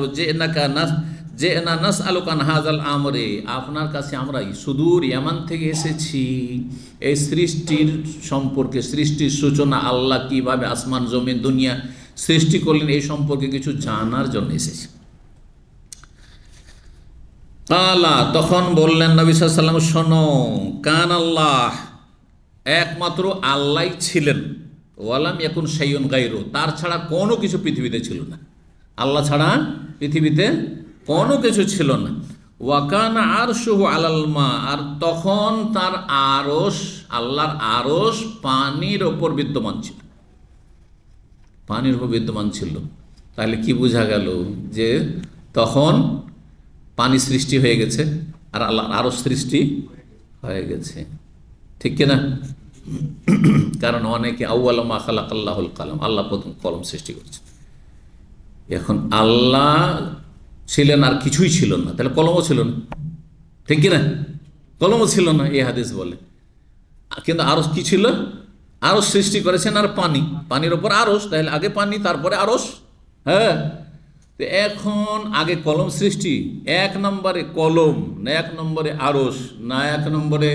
যে না নাস আলুকান হাজাল আমরে, আপনার কাছে আমরা সুদূর ইয়ামান থেকে এসেছি এই সৃষ্টির সম্পর্কে, সৃষ্টির সূচনা, আল্লাহ কিভাবে আসমান জমিন দুনিয়া সৃষ্টি করলেন এই সম্পর্কে কিছু জানার জন্য এসেছি। কালা, তখন বললেন নবী সাল্লাল্লাহু আলাইহি ওয়াসাল্লাম, শোনো, কান আল্লাহ, একমাত্র আল্লাহ ছিলেন, ওয়ালাম ইয়াকুন শাইউন গায়রু, তার ছাড়া কোনো কিছু পৃথিবীতে ছিল না, আল্লাহ ছাড়া পৃথিবীতে কোনো কিছু ছিল না। ওয়াকানা আরশুহু আলাল মা, আর তখন তার আরশ, আল্লাহর আরশ পানির ওপর বিদ্যমান ছিল, পানির উপর বিদ্যমান ছিল। তাহলে কি বোঝা গেল যে তখন পানি সৃষ্টি হয়ে গেছে আর আল্লাহর আরশ সৃষ্টি হয়ে গেছে, ঠিক কিনা? কারণ অনেকে আউয়ালা মা খালাকাল্লাহুল কালাম, আল্লাহ প্রথম কলম সৃষ্টি করেছে। এখন আল্লাহ ছিলেন আর কিছুই ছিল না, তাহলে কলমও ছিল না, ঠিক কিনা? কলমও ছিল না, এই হাদিস বলে। কিন্তু আরশ কি ছিল? আরশ সৃষ্টি করেছেন আর পানি, পানির ওপর আরশ, তাহলে আগে পানি তারপরে আরশ। হ্যাঁ, তো এখন আগে কলম সৃষ্টি, 1 নম্বরে কলম না 1 নম্বরে আরশ না 1 নম্বরে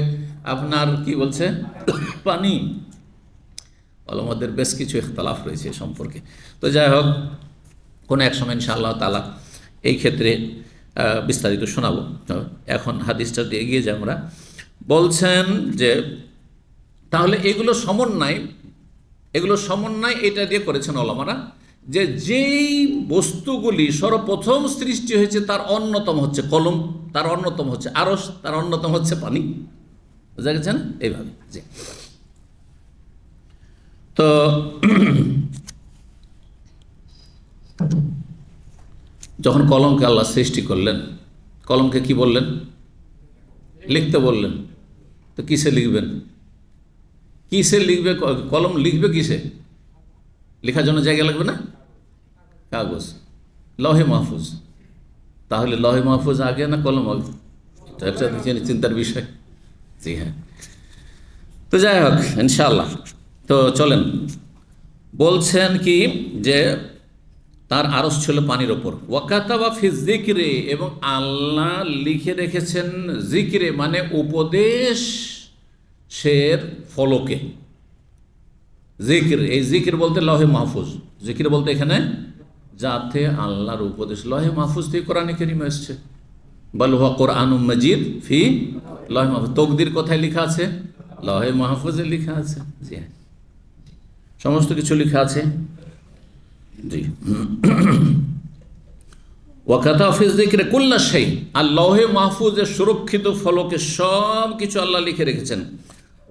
আপনার কি বলছে পানি? ওলামাদের বেশ কিছু ইখতিলাফ রয়েছে সম্পর্কে। তো যাই হোক, কোনো এক সময় ইনশাআল্লাহ তাআলা এই ক্ষেত্রে বিস্তারিত শোনাবো। এখন হাদিসটা দিয়ে গিয়ে যে আমরা বলছেন যে তাহলে এগুলো সমন্বয় এটা দিয়ে করেছেন ওলামারা, যে যেই বস্তুগুলি সর্বপ্রথম সৃষ্টি হয়েছে তার অন্যতম হচ্ছে কলম, তার অন্যতম হচ্ছে আরশ, তার অন্যতম হচ্ছে পানি। বুঝা গেছে না? এইভাবে। জি, তো যখন কলমকে আল্লাহ সৃষ্টি করলেন, কলমকে কি বললেন? লিখতে বললেন। তো কিসে লিখবেন? কিসে লিখবে? কলম লিখবে কিসে? লেখার জন্য জায়গা লাগবে না? কাগজ, লহে মাহফুজ। তাহলে লহে মাহফুজ আগে না কলম আগে? এটা একটা চিন্তার বিষয়। জি হ্যাঁ, তো যাই হোক ইনশাআল্লাহ। তো চলেন, বলছেন কি যে তার আরশ ছিল পানির ওপর। ওয়াকাতাবা ফি যিকরে, এবং আল্লাহ লিখে রেখেছেন জিকিরে, মানে উপদেশের ফলকে। জিকির, এই জিকির বলতে লহে মাহফুজ, জিকির বলতে এখানে যাতে আল্লাহর উপদেশ, লহে মাহফুজ থেকে কোরআনে কারীম এসেছে, বাল হুয়া কোরআনুম মাজিদ ফি লহে মাহফুজ। তকদির কোথায় লেখা আছে? লহে মাহফুজে লেখা আছে। জি হ্যাঁ, সমস্ত কিছু লেখা আছে। জি, ওয়াকাতা ফি যিকরি কুল্লা শাই, আর লহে মাহফুজের সুরক্ষিত ফলকে সব কিছু আল্লাহ লিখে রেখেছেন।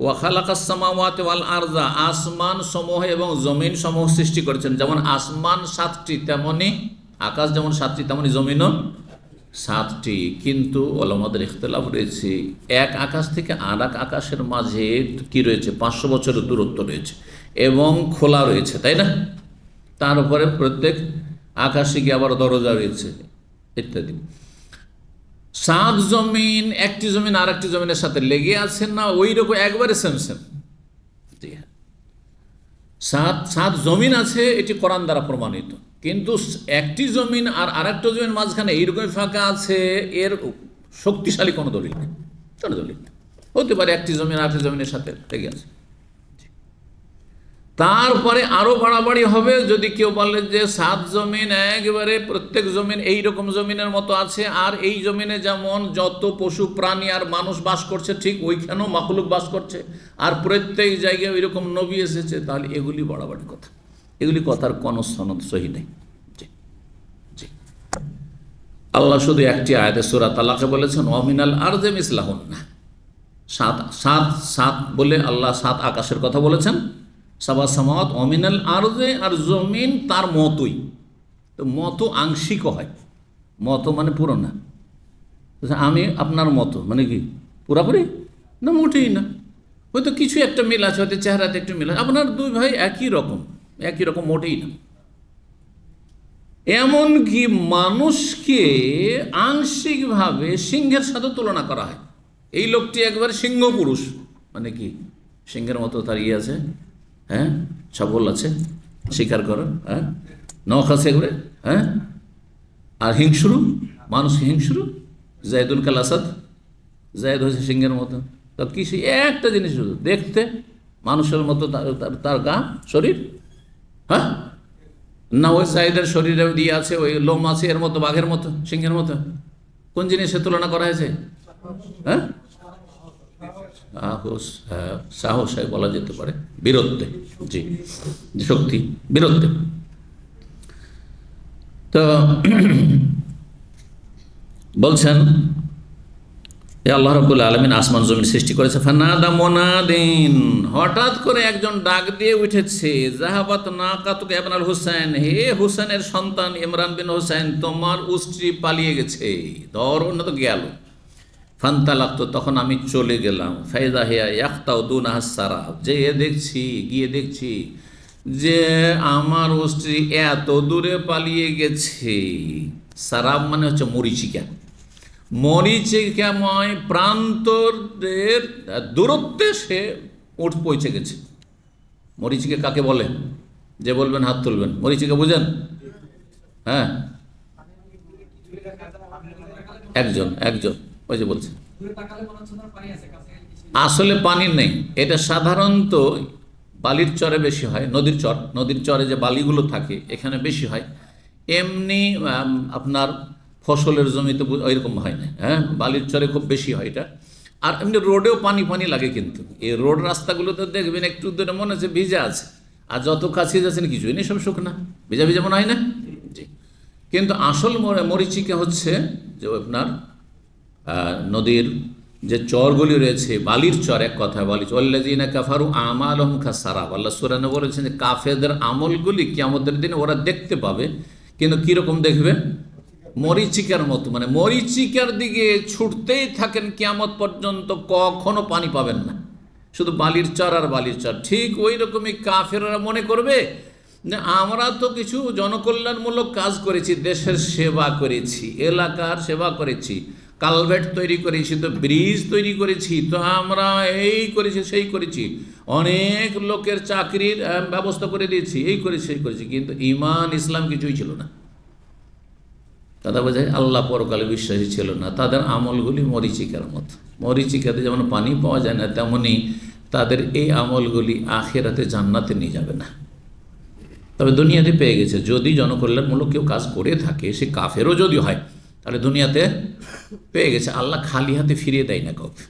ওয়া খালাকাস সামাওয়াতি ওয়াল আরযা, আসমান সমূহ এবং জমিন সমূহ সৃষ্টি করেছেন। যেমন আসমান 7টি, তেমনি আকাশ যেমন 7টি, তেমনি জমিনও 7টি। কিন্তু ওলামাদের ইখতিলাফ রয়েছে, এক আকাশ থেকে আর এক আকাশের মাঝে কি রয়েছে? 500 বছরের দূরত্ব রয়েছে এবং খোলা রয়েছে, তাই না? তার উপরে প্রত্যেক আকাশে গিয়ে আবার দরজা রয়েছে ইত্যাদি। 7 জমিন, একটি জমিন আর একটি জমিনের সাথে লেগে আছে না? ওই রকম একবারে সেম। জি হ্যাঁ, সাত সাত জমিন আছে, এটি কোরআন দ্বারা প্রমাণিত। কিন্তু একটি জমিন আর আরেকটা জমিন মাঝখানে এইরকম ফাঁকা আছে, এর শক্তিশালী কোনো দলিল নেই, কোনো দলিল নেই। হতে পারে একটি জমিন আরেকটি জমিনের সাথে লেগে আছে। তারপরে আরো বাড়াবাড়ি হবে যদি কেউ বলে যে সাত জমিন একেবারে প্রত্যেক জমিন এই রকম জমিনের মতো আছে, আর এই জমিনে যেমন যত পশু প্রাণী আর মানুষ বাস করছে ঠিক ওইখানেও মাখলুক বাস করছে, আর প্রত্যেক জায়গায় ওই রকম নবী এসেছে, তাহলে এগুলি বাড়াবাড়ি কথা, এগুলি কথার কোনো সনদ সহি নেই। জি জি, আল্লাহ শুধু একটি আয়াতে সূরা তালাকে বলেছেন ওয়ামিনাল আরদি মিসলাহুন্না, সাত সাত সাত বলে আল্লাহ সাত আকাশের কথা বলেছেন, সাবা সামাওয়াত অমিনাল আরজে, আর জমিন তার মতোই। তো মতো আংশিক হয়, মতো মানে পুরো না। আমি আপনার মতো মানে কি পুরাপুরি না? মোটেই না, হয়তো কিছু একটা মিল আছে, হয়তো চেহারাতে একটু মিল আছে। আপনার দুই ভাই একই রকম মোটেই না। এমনকি মানুষকে আংশিকভাবে সিংহের সাথে তুলনা করা হয়। এই লোকটি একবার সিংহ পুরুষ, মানে কি সিংহের মতো তার ইয়ে আছে, হ্যাঁ, সবল আছে, স্বীকার করো, হ্যাঁ, নখ আছে একবারে, হ্যাঁ। আর হিংসুরু, মানুষ হিংসুরু, জায়দুল কাল আসাদ, জায়দ হয়েছে সিংহের মতো। তো কিছু একটা জিনিস শুধু দেখতে মানুষের মতো তার গা শরীর, হ্যাঁ, না ওই জায়দের শরীরে দিয়ে আছে ওই লোম আছে এর মতো, বাঘের মতো, সিংহের মতো। কোন জিনিসের তুলনা করা হয়েছে? হ্যাঁ, সাহস বলা যেতে পারে, বীরত্বে, জি, শক্তি, বীরত্বে। তো বলছেন আল্লাহ রাব্বুল আলামিন আসমান জমিন সৃষ্টি করেছে। ফানাদা মুনাদিন, হঠাৎ করে একজন ডাক দিয়ে উঠেছে, জাহাবাত নাকাতুকা ইবনুল হুসাইন, হে হুসাইনের সন্তান ইমরান বিন হুসাইন, তোমার উষ্ট্রি পালিয়ে গেছে, ধরো না তো গেল। ফান্তালাক্তু, তখন আমি চলে গেলাম। ফাইদা হিয়া ইয়াখতাউ দুনাহা সারাব, গিয়ে দেখছি যে আমার উষ্ট্রি এত দূরে পালিয়ে গেছে। সারাব মানে হচ্ছে মরিচিকা, মরিচিকাময় প্রান্তরের দূরত্বে সে পৌঁছে গেছে। মরিচিকা কাকে বলে? যে বলবেন হাত তুলবেন। মরিচিকা বুঝেন? হ্যাঁ, একজন ওই যে বলছে, আসলে পানি নেই, এটা সাধারণত বালির চরে বেশি হয়, নদীর চরে যে বালিগুলো থাকে এখানে বেশি হয়। এমনি আপনার ফসলের জমিতে ওইরকম হয় না, হ্যাঁ, বালির চরে খুব বেশি হয় এটা। আর এমনি রোডেও পানি লাগে, কিন্তু এই রোড রাস্তাগুলোতে দেখবেন একটু দূরে মনে হচ্ছে ভিজা আছে, আর যত কাছে যাচ্ছেন কিছুই নেই, সব শুকনা, ভিজা মনে হয় না? জি, কিন্তু আসল মরিচিকা হচ্ছে যে আপনার নদীর যে চরগুলি রয়েছে, বালির চর, এক কথা বালির চর। আল্লাযীনা কাফারু আমালুহুম কাসারাব, আল্লাহ সূরা নূরে বলেছেন যে কাফেরদের আমলগুলি কিয়ামতের দিনে ওরা দেখতে পাবে, কিন্তু কীরকম দেখবে? মরিচিকার মতো, মানে মরিচিকার দিকে ছুটতেই থাকেন কিয়ামত পর্যন্ত, কখনো পানি পাবেন না, শুধু বালির চর আর বালির চর। ঠিক ওই রকমই কাফেররা মনে করবে যে আমরা তো কিছু জনকল্যাণমূলক কাজ করেছি, দেশের সেবা করেছি, এলাকার সেবা করেছি, কালভেট তৈরি করেছি, তো ব্রিজ তৈরি করেছি, তো আমরা এই করেছি সেই করেছি, অনেক লোকের চাকরির ব্যবস্থা করে দিয়েছি, এই করেছি সেই করেছি, কিন্তু ঈমান ইসলাম কিছুই ছিল না। তারা বোঝায় আল্লাহ পরকালে বিশ্বাসী ছিল না। তাদের আমলগুলি মরিচিকার মতো, মরিচিকাতে যেমন পানি পাওয়া যায় না, তেমনি তাদের এই আমলগুলি আখিরাতে জান্নাতে নিয়ে যাবে না। তবে দুনিয়াতে পেয়ে গেছে, যদি জনকল্যাণমূলক কেউ কাজ করে থাকে, সে কাফেরও যদি হয়, তাহলে দুনিয়াতে পেয়ে গেছে। আল্লাহ খালি হাতে ফিরিয়ে দেয় না কাউকে।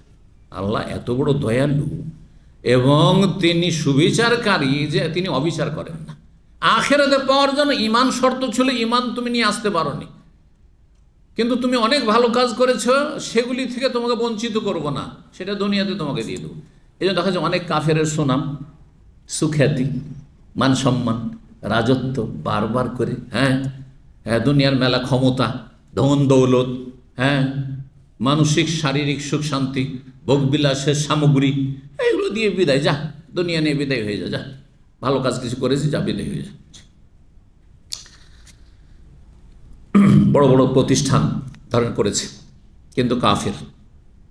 আল্লাহ এত বড় দয়ালু এবং তিনি সুবিচারকারী যে তিনি অবিচার করেন না। আখিরাতে পাওয়ার জন্য ঈমান শর্ত ছিল, ঈমান তুমি নিয়ে আসতে পারোনি, কিন্তু তুমি অনেক ভালো কাজ করেছো, সেগুলি থেকে তোমাকে বঞ্চিত করব না, সেটা দুনিয়াতে তোমাকে দিয়ে দেবো। এই জন্য দেখা যায় অনেক কাফেরের সুনাম, সুখ্যাতি, মান সম্মান, রাজত্ব বারবার করে, হ্যাঁ, দুনিয়ার মেলা ক্ষমতা, ধন দৌলত, হ্যাঁ, মানসিক শারীরিক সুখ শান্তি, ভোগবিলাসের সামগ্রী, এগুলো দিয়ে বিদায়, যা দুনিয়া নিয়ে বিদায় হয়ে যা, ভালো কাজ কিছু করেছি, যা বিদায় হয়ে যা। বড় বড় প্রতিষ্ঠান ধারণ করেছে, কিন্তু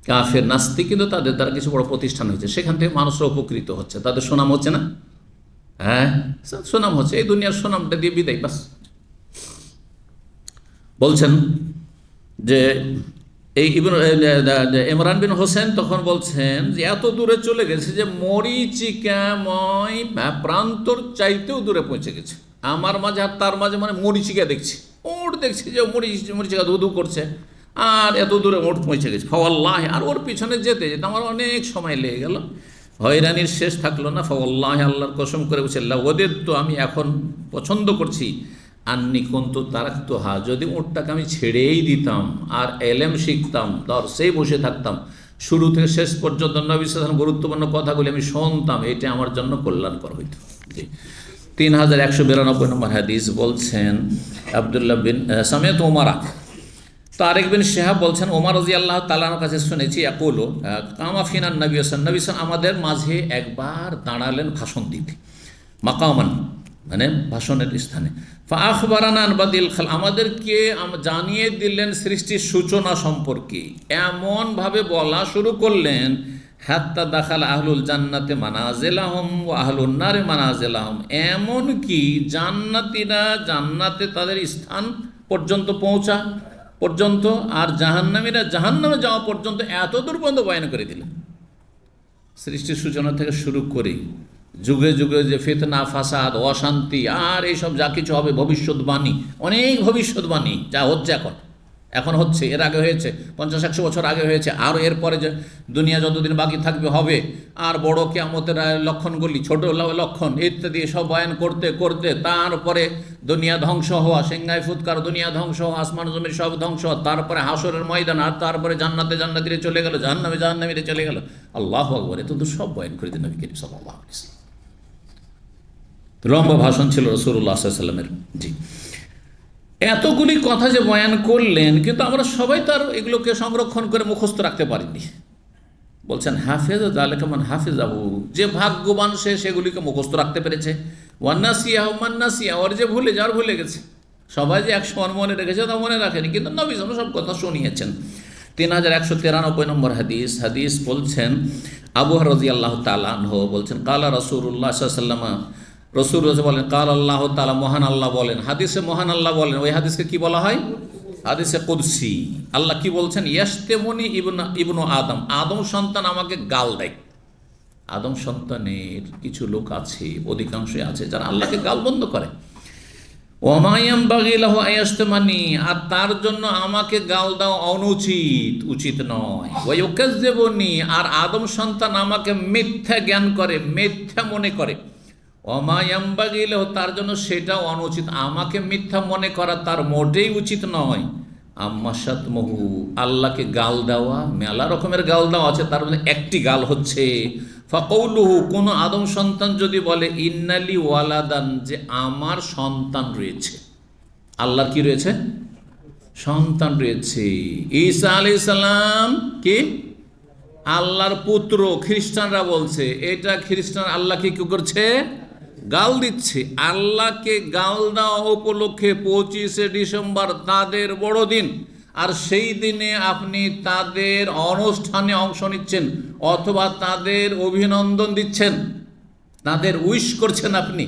কাফের নাস্তিক, কিন্তু তাদের দ্বারা কিছু বড় প্রতিষ্ঠান হয়েছে, সেখান থেকে মানুষরা উপকৃত হচ্ছে, তাদের সুনাম হচ্ছে না, হ্যাঁ, সুনাম হচ্ছে, এই দুনিয়ার সুনামটা দিয়ে বিদায় বাস। বলছেন যে এই ইমরান বিন হোসেন তখন বলছেন যে এত দূরে চলে গেছে যে মরিচিকাময় প্রান্তর চাইতেও দূরে পৌঁছে গেছে। আমার মাঝে আর তার মাঝে মানে মরিচিকা দেখছি, ওট দেখছি যে মরিচিকা ধু করছে, আর এত দূরে ওট পৌঁছে গেছে। ফাওয়াল্লাহ, আর ওর পিছনে যেতে যেতে আমার অনেক সময় লেগে গেল, হয়রানির শেষ থাকলো না। ফাওয়াল্লাহ, আল্লাহর কসম করে বলছে, ওদের তো আমি এখন পছন্দ করছি আন্নি কুনতু তারাকতুহা, যদি ওটটাকে আমি ছেড়েই দিতাম আর এলেম শিখতাম, সেই বসে থাকতাম, শুরু থেকে শেষ পর্যন্ত নবী সাল্লাল্লাহু আলাইহি ওয়াসাল্লাম গুরুত্বপূর্ণ কথাগুলি আমি শুনতাম, এটা আমার জন্য কল্যাণকর হইত। জি, 3192 নম্বর হাদিস বলছেন আব্দুল্লাহ বিন সামিয়াত ওমারা, তারেক বিন শিহাব বলছেন ওমর রাদিয়াল্লাহু তাআলার কাছে শুনেছি ইয়াকুলু কামা ফিনান নবী সাল্লাল্লাহু আলাইহি ওয়াসাল্লাম, আমাদের মাঝে একবার দাঁড়ালেন ভাষণ দিতে, মাকামান মানে ভাষণের স্থানে। ফাআখবারানা আন বাদিল খাল, আমাদেরকে জানিয়ে দিলেন সৃষ্টির সূচনা সম্পর্কে, এমনভাবে বলা শুরু করলেন হাত্তা দাখালা আহলুল জান্নাতে মানাজিলাহুম ওয়া আহলুন নারে মানাজিলাহুম, এমন কি জান্নাতীরা জান্নাতে তাদের স্থান পর্যন্ত পৌঁছা পর্যন্ত, আর জাহান্নামীরা জাহান্নামে যাওয়া পর্যন্ত এত দূর পর্যন্ত বয়ান করে দিলেন। সৃষ্টির সূচনা থেকে শুরু করে যুগে যুগে যে ফিতনা ফাসাদ অশান্তি আর এইসব যা কিছু হবে, ভবিষ্যৎবাণী, অনেক ভবিষ্যৎবাণী যা হচ্ছে এখন হচ্ছে, এর আগে হয়েছে 50-100 বছর আগে হয়েছে, আর এরপরে যে দুনিয়া যতদিন বাকি থাকবে হবে, আর বড় কিয়ামতের লক্ষণগুলি, ছোট লক্ষণ ইত্যাদি সব বয়ান করতে করতে তারপরে দুনিয়া ধ্বংস হওয়া, সিংহায় ফুৎকার, দুনিয়া ধ্বংস হওয়া, আসমান জমির সব ধ্বংস হওয়া, তারপরে হাসরের ময়দান, আর তারপরে জান্নাতে জান্নাতীরা চলে গেল, জাহান্নামে জাহান্নামীরা চলে গেল। আল্লাহু আকবার, এত তো সব বয়ান করে দিন নবী করিম সাল্লাল্লাহু আলাইহি ওয়াসাল্লাম। লম্বা ভাষণ ছিল রাসূলুল্লাহ সাল্লাল্লাহু আলাইহি ওয়াসাল্লামের। জি, এতগুলি কথা যে বয়ান করলেন, কিন্তু আমরা সবাই তার এগুলোকে সংরক্ষণ করে মুখস্থ রাখতে পারিনি। বলছেন হাফেজ যালিকা মান হাফিজাহু, যে ভাগ্যবান সে সেগুলিকে মুখস্থ রাখতে পেরেছে। ওয়ান্নাসিয়া মান্নাসিয়া, ওর যে ভুলে যার ভুলে গেছে। সবাই যে 100 মনে রেখেছে তা মনে রাখেনি, কিন্তু নবী সাল্লাল্লাহু আলাইহি ওয়াসাল্লাম সব কথা শুনিয়েছেন। 3193 নম্বর হাদিস বলছেন আবু হুরায়রা রাদিয়াল্লাহু তাআলা আনহু বলছেন কালা রাসূলুল্লাহ সাল্লাল্লাহু আলাইহি ওয়াসাল্লাম, রসুল বলেন কাল আল্লাহ তাআলা, মহান আল্লাহ বলেন। হাদিসে মহান আল্লাহ বলেন, ওই হাদিসকে কি বলা হয়? হাদিসে কুদসি। আল্লাহ কি বলছেন? ইয়াশতেমুনি ইবনু আদম, আদম সন্তান আমাকে গাল দেয়। আদম সন্তানের কিছু লোক আছে, অধিকাংশই আছে, যারা আল্লাহকে গাল বন্ধ করে। ওমা ইয়ামবাগি লাহু আয়াশতামানি, আর তার জন্য আমাকে গাল দেওয়া অনুচিত, উচিত নয়। ওয়া ইউকাজ্জিবুনি, আর আদম সন্তান আমাকে মিথ্যা জ্ঞান করে, মিথ্যা মনে করে। ওমা ইয়ামবাগি লাহু, তার জন্য সেটাও অনুচিত, আমাকে মিথ্যা মনে করা তার মোটেই উচিত নয়। আম্মা শাতমহু, আল্লাহকে গাল দেওয়া, মেলা রকমের গাল দেওয়া আছে, তার মধ্যে একটি গাল হচ্ছে ফাকাউলুহু, কোন আদম সন্তান যদি বলে ইন্নালি ওয়ালাদান, যে আমার সন্তান রয়েছে। আল্লাহর কি রয়েছে? সন্তান রয়েছে। ঈসা আলাইহিস সালাম কি আল্লাহর পুত্র। খ্রিস্টানরা বলছে এটা, খ্রিস্টান আল্লাহকে কি করছে? গাল দিচ্ছে। আল্লাহকে গাল দেওয়া উপলক্ষে 25শে ডিসেম্বর তাদের বড়দিন, আর সেই দিনে আপনি তাদের অনুষ্ঠানে অংশ নিচ্ছেন অথবা তাদের অভিনন্দন দিচ্ছেন, তাদের উইশ করছেন আপনি,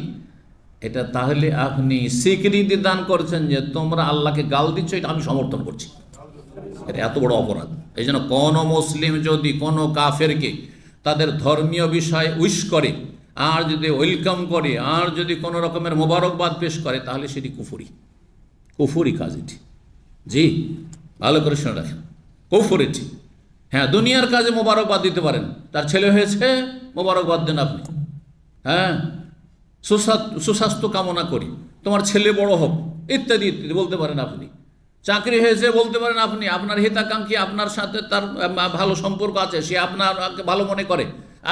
এটা তাহলে আপনি স্বীকৃতি দান করছেন যে তোমরা আল্লাহকে গাল দিচ্ছ, এটা আমি সমর্থন করছি। এটা এত বড় অপরাধ। এই জন্য কোনো মুসলিম যদি কোনো কাফেরকে তাদের ধর্মীয় বিষয় উইশ করে, আর যদি ওয়েলকাম করে, আর যদি কোনো রকমের মোবারকবাদ পেশ করে, তাহলে সেটি কুফুরি কাজ এটি। জি, ভালো করে শুনে রাখেন, কুফর এটি। হ্যাঁ, দুনিয়ার কাজে মোবারকবাদ দিতে পারেন, তার ছেলে হয়েছে মোবারকবাদ দেন আপনি। হ্যাঁ, সুস্বাস্থ্য কামনা করি, তোমার ছেলে বড় হোক, ইত্যাদি ইত্যাদি বলতে পারেন আপনি। চাকরি হয়েছে বলতে পারেন আপনি, আপনার হিতাকাঙ্ক্ষী, আপনার সাথে তার ভালো সম্পর্ক আছে, সে আপনাকে ভালো মনে করে,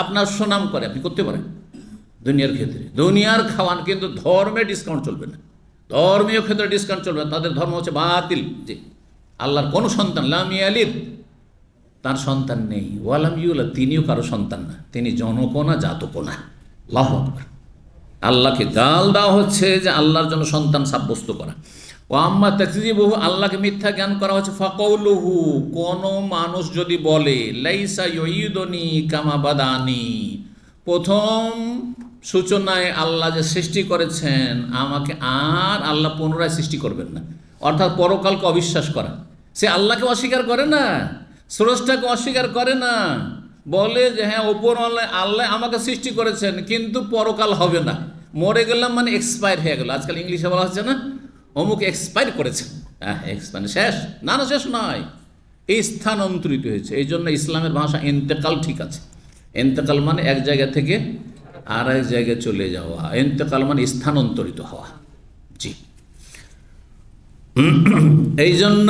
আপনার সুনাম করে, আপনি করতে পারেন দুনিয়ার ক্ষেত্রে। দুনিয়ার খাওয়ান, কিন্তু ধর্মে ডিসকাউন্ট চলবে না, ধর্মীয় ক্ষেত্রে ডিসকাউন্ট চলবে না। তাদের ধর্ম হচ্ছে বাতিল। যে আল্লাহর কোনো সন্তান, লাম ইয়ালিদ, তার সন্তান নেই, ওয়ালাম ইউলাদ, তিনিও কারো সন্তান না, তিনি জনকও না, জাতকও না। আল্লাহু আকবার। আল্লাহকে গাল দেওয়া হচ্ছে যে আল্লাহর জন্য সন্তান সাব্যস্ত করা। ও আম্মা তাকযিবুহু, আল্লাহকে মিথ্যা জ্ঞান করা হচ্ছে। ফাকাউলুহু, কোনো মানুষ যদি বলে লাইসা ইউইদুনি কামা বাদানি, প্রথম সূচনায় আল্লাহ যে সৃষ্টি করেছেন আমাকে, আর আল্লাহ পুনরায় সৃষ্টি করবেন না, অর্থাৎ পরকালকে অবিশ্বাস করা। সে আল্লাহকে অস্বীকার করে না, স্রষ্টাকে অস্বীকার করে না, বলে যে হ্যাঁ ওপর আল্লাহ আমাকে সৃষ্টি করেছেন কিন্তু পরকাল হবে না, মরে গেলাম মানে এক্সপায়ার হয়ে গেল। আজকাল ইংলিশে বলা হচ্ছে না অমুক এক্সপায়ার করেছেন, হ্যাঁ মানে শেষ, না না শেষ নয়, এই স্থানান্তরিত হয়েছে। এই জন্য ইসলামের ভাষা ইন্তেকাল ঠিক আছে। ইন্তেকাল মানে এক জায়গা থেকে আর এক জায়গায় চলে যাওয়া, ইন্তেকাল মানে স্থানান্তরিত হওয়া। জি, এই জন্য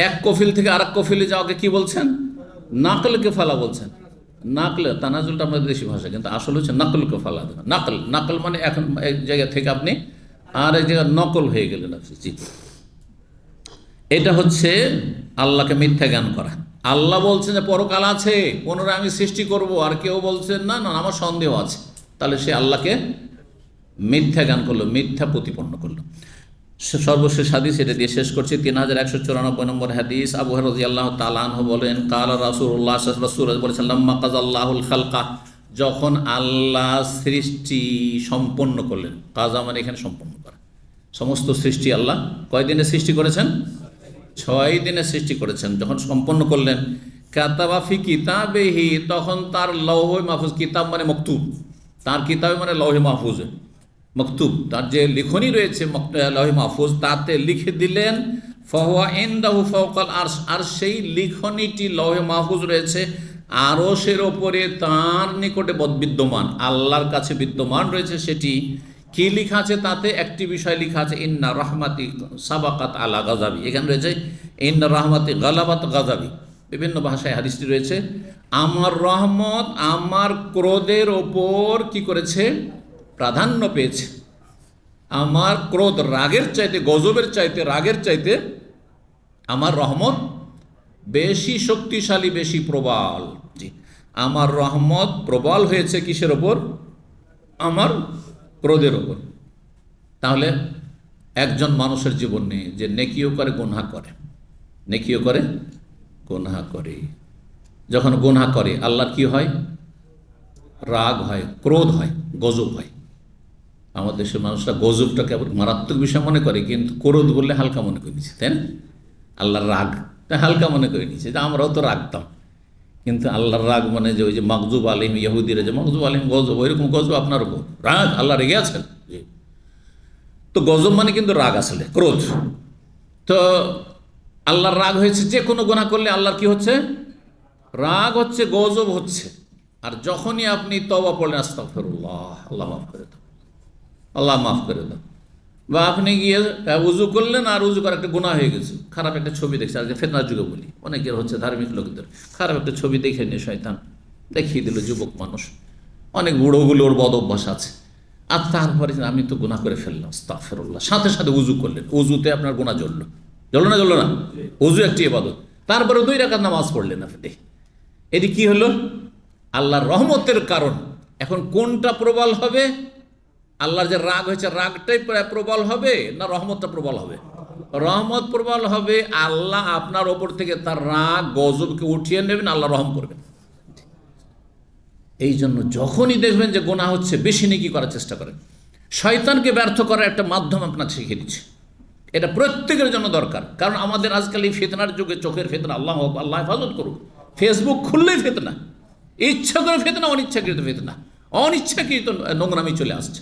এক কফিল থেকে আর এক কফিলে যাওয়াকে কি বলছেন? নাকলকে ফালা বলছেন। নাকল তানাজুলটা আমাদের দেশি ভাষা, কিন্তু আসলে হচ্ছে নাকলকে ফালা। নাকল, নাকল মানে এখন এক জায়গা থেকে আপনি আর এক জায়গায় নকল হয়ে গেলেন আপনি। জি, এটা হচ্ছে আল্লাহকে মিথ্যা জ্ঞান করা। আল্লাহ বলছেন যে পরকাল আছে, পুনরায় আমি সৃষ্টি করব, আর কেউ বলছেন না না আমার সন্দেহ আছে, তাহলে সে আল্লাহকে মিথ্যা জ্ঞান করলো, মিথ্যা প্রতিপন্ন করলো। সর্বশেষ হাদিস এটা দিয়ে শেষ করছি, 3194 নম্বর হাদিস। আবু হুরায়রা রাদিয়াল্লাহু তাআলা আনহু বলেন, কালা রাসূলুল্লাহ সাল্লাল্লাহু বলেছেন, লাম্মা কাযাল্লাহুল খালকা, যখন আল্লাহ সৃষ্টি সম্পন্ন করলেন। কাজা মানে এখানে সম্পন্ন করা। সমস্ত সৃষ্টি আল্লাহ কয় দিনে সৃষ্টি করেছেন? 6 দিনে সৃষ্টি করেছেন। যখন সম্পন্ন করলেন, কাতাবা ফি কিতাবিহি, তখন তার লৌহে মাহফুজ, কিতাব মানে মকতুব, তার কিতাবে মানে লৌহে মাহফুজ, মকতুব তার যে লিখনি রয়েছে লৌহে মাহফুজ, তাতে লিখে দিলেন ফাহুয়া ইনদাহু ফাওকাল আরশ, আর সেই লিখনিটি লৌহে মাহফুজ রয়েছে আরশের ওপরে তার নিকটে বিদ্যমান, আল্লাহর কাছে বিদ্যমান রয়েছে। সেটি কি লেখা আছে? তাতে একটি বিষয় লেখা আছে, ইন্না রাহমাতি সাবাকাত আলা গাযাবি। এখানে রয়েছে ইন্না রাহমাতি গালাবাত গাযাবি। বিভিন্ন ভাষায় হাদিসটি রয়েছে, আমার রহমত আমার ক্রোধের ওপর কি করেছে? প্রাধান্য পেয়েছে। আমার ক্রোধ রাগের চাইতে, গজবের চাইতে, রাগের চাইতে আমার রহমত বেশি শক্তিশালী, বেশি প্রবল। জি, আমার রহমত প্রবল হয়েছে কিসের ওপর? আমার ক্রোধের ওপর। তাহলে একজন মানুষের জীবন নেই যে নেকিও করে গুনাহ করে, নেকিও করে গুনাহ করে। যখন গুনাহ করে আল্লাহর কি হয়? রাগ হয়, ক্রোধ হয়, গজব হয়। আমাদের দেশের মানুষরা গজবটাকে আবার মারাত্মক বিষয় মনে করে, কিন্তু ক্রোধ বললে হালকা মনে করে নিচ্ছে, তাই না? আল্লাহর রাগটা হালকা মনে করে নিচ্ছে, যে আমরাও তো রাগতাম, কিন্তু আল্লাহর রাগ মানে যে ওই যে মাগজুব আলিম, ইহুদিরা যে মাগজুব আলিম গজব, ওইরকম গজব আপনার উপর, রাগ, আল্লাহ রেগে আছেন। তো গজব মানে কিন্তু রাগ, আসলে ক্রোধ। তো আল্লাহর রাগ হয়েছে, যে কোনো গুনাহ করলে আল্লাহর কি হচ্ছে? রাগ হচ্ছে, গজব হচ্ছে। আর যখনই আপনি তওবা পড়লেন, আস্তাগফিরুল্লাহ, আল্লাহ মাফ করে দাও, আল্লাহ মাফ করে দাও, বা আপনি গিয়ে উজু করলেন আর উজু করার একটা গুনাহ হয়ে গেছে, খারাপ একটা ছবি দেখছে, আজকে ফিতনার যুগে বলি, অনেকের হচ্ছে ধার্মিক লোকদের, খারাপ একটা ছবি দেখে নিয়ে শয়তান দেখিয়ে দিল, যুবক মানুষ, অনেক বুড়োগুলোর বদ অভ্যাস আছে। আর তারপরে আমি তো গুনাহ করে ফেললাম, আস্তাগফিরুল্লাহ, সাথে সাথে উজু করলেন, উজুতে আপনার গুনাহ জ্বললো, জ্বললো না? জ্বললো না? উজু একটি ইবাদত। তারপরে 2 রাকাত নামাজ পড়লেন আপনি, এটি কি হলো? আল্লাহর রহমতের কারণ। এখন কোনটা প্রবল হবে? আল্লাহর যে রাগ হয়েছে, রাগটাই প্রবল হবে না রহমতটা প্রবল হবে? রহমত প্রবল হবে। আল্লাহ আপনার ওপর থেকে তার রাগ গজবকে উঠিয়ে নেবেন, আল্লাহ রহম করবেন। এই জন্য যখনই দেখবেন যে গুনাহ হচ্ছে, বেশি নেকি করার চেষ্টা করেন। শয়তানকে ব্যর্থ করার একটা মাধ্যম আপনাকে শিখিয়ে দিচ্ছে, এটা প্রত্যেকের জন্য দরকার। কারণ আমাদের আজকাল এই ফিতনার যুগে, চোখের ফিতনা, আল্লাহ হেফাজত করুক, ফেসবুক খুললেই ফিতনা, ইচ্ছা করে ফিতনা, অনিচ্ছাকৃত ফিতনা, অনিচ্ছাকৃত নোংরামি চলে আসছে।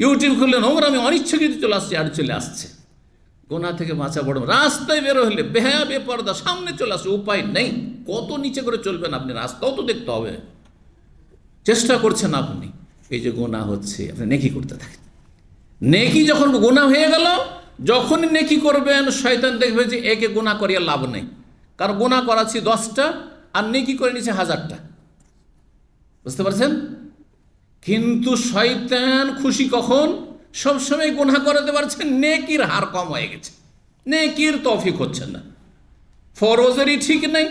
ইউটিউব খুললে নোংরামি অনিচ্ছাকৃত চলে আসছে, আর চলে আসছে। গুনাহ থেকে বাঁচা বড়, রাস্তায় বেরো হলে বেহায়া বেপরদা সামনে চলে আসছে, উপায় নেই। কত নিচে করে চলবেন আপনি? রাস্তাও তো দেখতে হবে। চেষ্টা করছেন আপনি, এই যে গুনাহ হচ্ছে, আপনি নেকি করতে থাকেন। নেকি যখন গুনাহ হয়ে গেল, যখনই নেকি করবেন, শয়তান দেখবে যে একে গুনাহ করিয়া লাভ নেই, কারণ গুনাহ করাচ্ছি 10টা আর নেকি করে নিচ্ছে 1000টা। বুঝতে পারছেন? কিন্তু শয়তান খুশি কখন? সবসময় গুনাহ করাতে পারছেন, নেকির হার কম হয়ে গেছে, নেকির তৌফিক হচ্ছে না, ফরজেরই ঠিক নেই,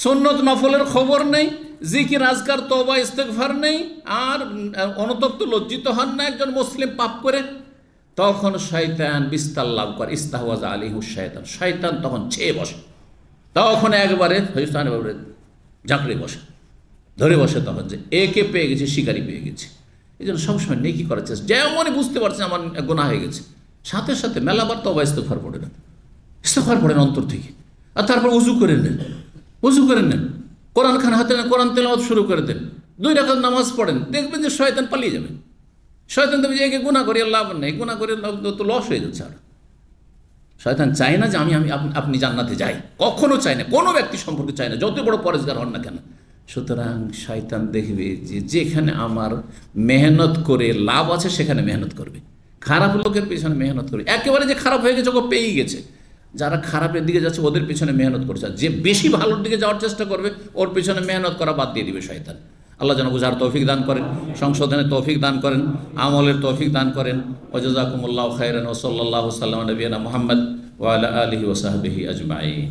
সুন্নত নফলের খবর নেই, জিকির আজকার তওবা ইস্তেগফার নেই, আর অনুতপ্ত লজ্জিত হন না একজন মুসলিম পাপ করে। তখন শয়তান বিস্তার লাভ করে, ইস্তাহওয়াজা আলাইহু শয়তান, শয়তান তখন ছেয়ে বসে, তখন একবারে ঝাঁকড়ে বসে, ধরে বসে, তখন যে একে পেয়ে গেছে, শিকারি পেয়ে গেছে। এই জন্য সবসময় নেকি করার চেষ্টা, যেমনই বুঝতে পারছেন আমার গুনাহ হয়ে গেছে, সাথে সাথে মেলাবার তওবা ইস্তেগফার পড়ে নেন, ইস্তেগফার পড়েন অন্তর থেকে, আর তারপর উজু করে নেন, উজু করে নেন, কোরআন খান হাতে নেন, কোরআন তেলাওয়াত শুরু করে দেন, 2 রাকাত নামাজ পড়েন, দেখবেন যে শয়তান পালিয়ে যাবে। শয়তান দেবে যে একে গুনাহ করি লাভ নেই, গুনাহ করে তো লস হয়ে যাচ্ছে। আর শয়তান চায় না যে আপনি জান্নাতে যাই, কখনো চায় না, কোনো ব্যক্তি সম্পর্কে চায় না, যত বড় পরেজগার হন না কেন। সুতরাং শয়তান দেখবে যে যেখানে আমার মেহনত করে লাভ আছে সেখানে মেহনত করবে, খারাপ লোকের পিছনে মেহনত করবে। একেবারে যে খারাপ হয়ে গেছে ও পেয়েই গেছে, যারা খারাপের দিকে যাচ্ছে ওদের পিছনে মেহনত করছে, যে বেশি ভালোর দিকে যাওয়ার চেষ্টা করবে ওর পিছনে মেহনত করা বাদ দিয়ে দিবে শয়তান। আল্লাহ যেন বুঝার তৌফিক দান করেন, সংশোধনের তৌফিক দান করেন, আমলের তৌফিক দান করেন। ওয়া জাযাকুমুল্লাহু খাইরান ওয়া সাল্লাল্লাহু সাল্লাম আলা নবিয়িনা মুহাম্মদ ওয়া আলা আলিহি ওয়া সাহবিহি আজমাইন।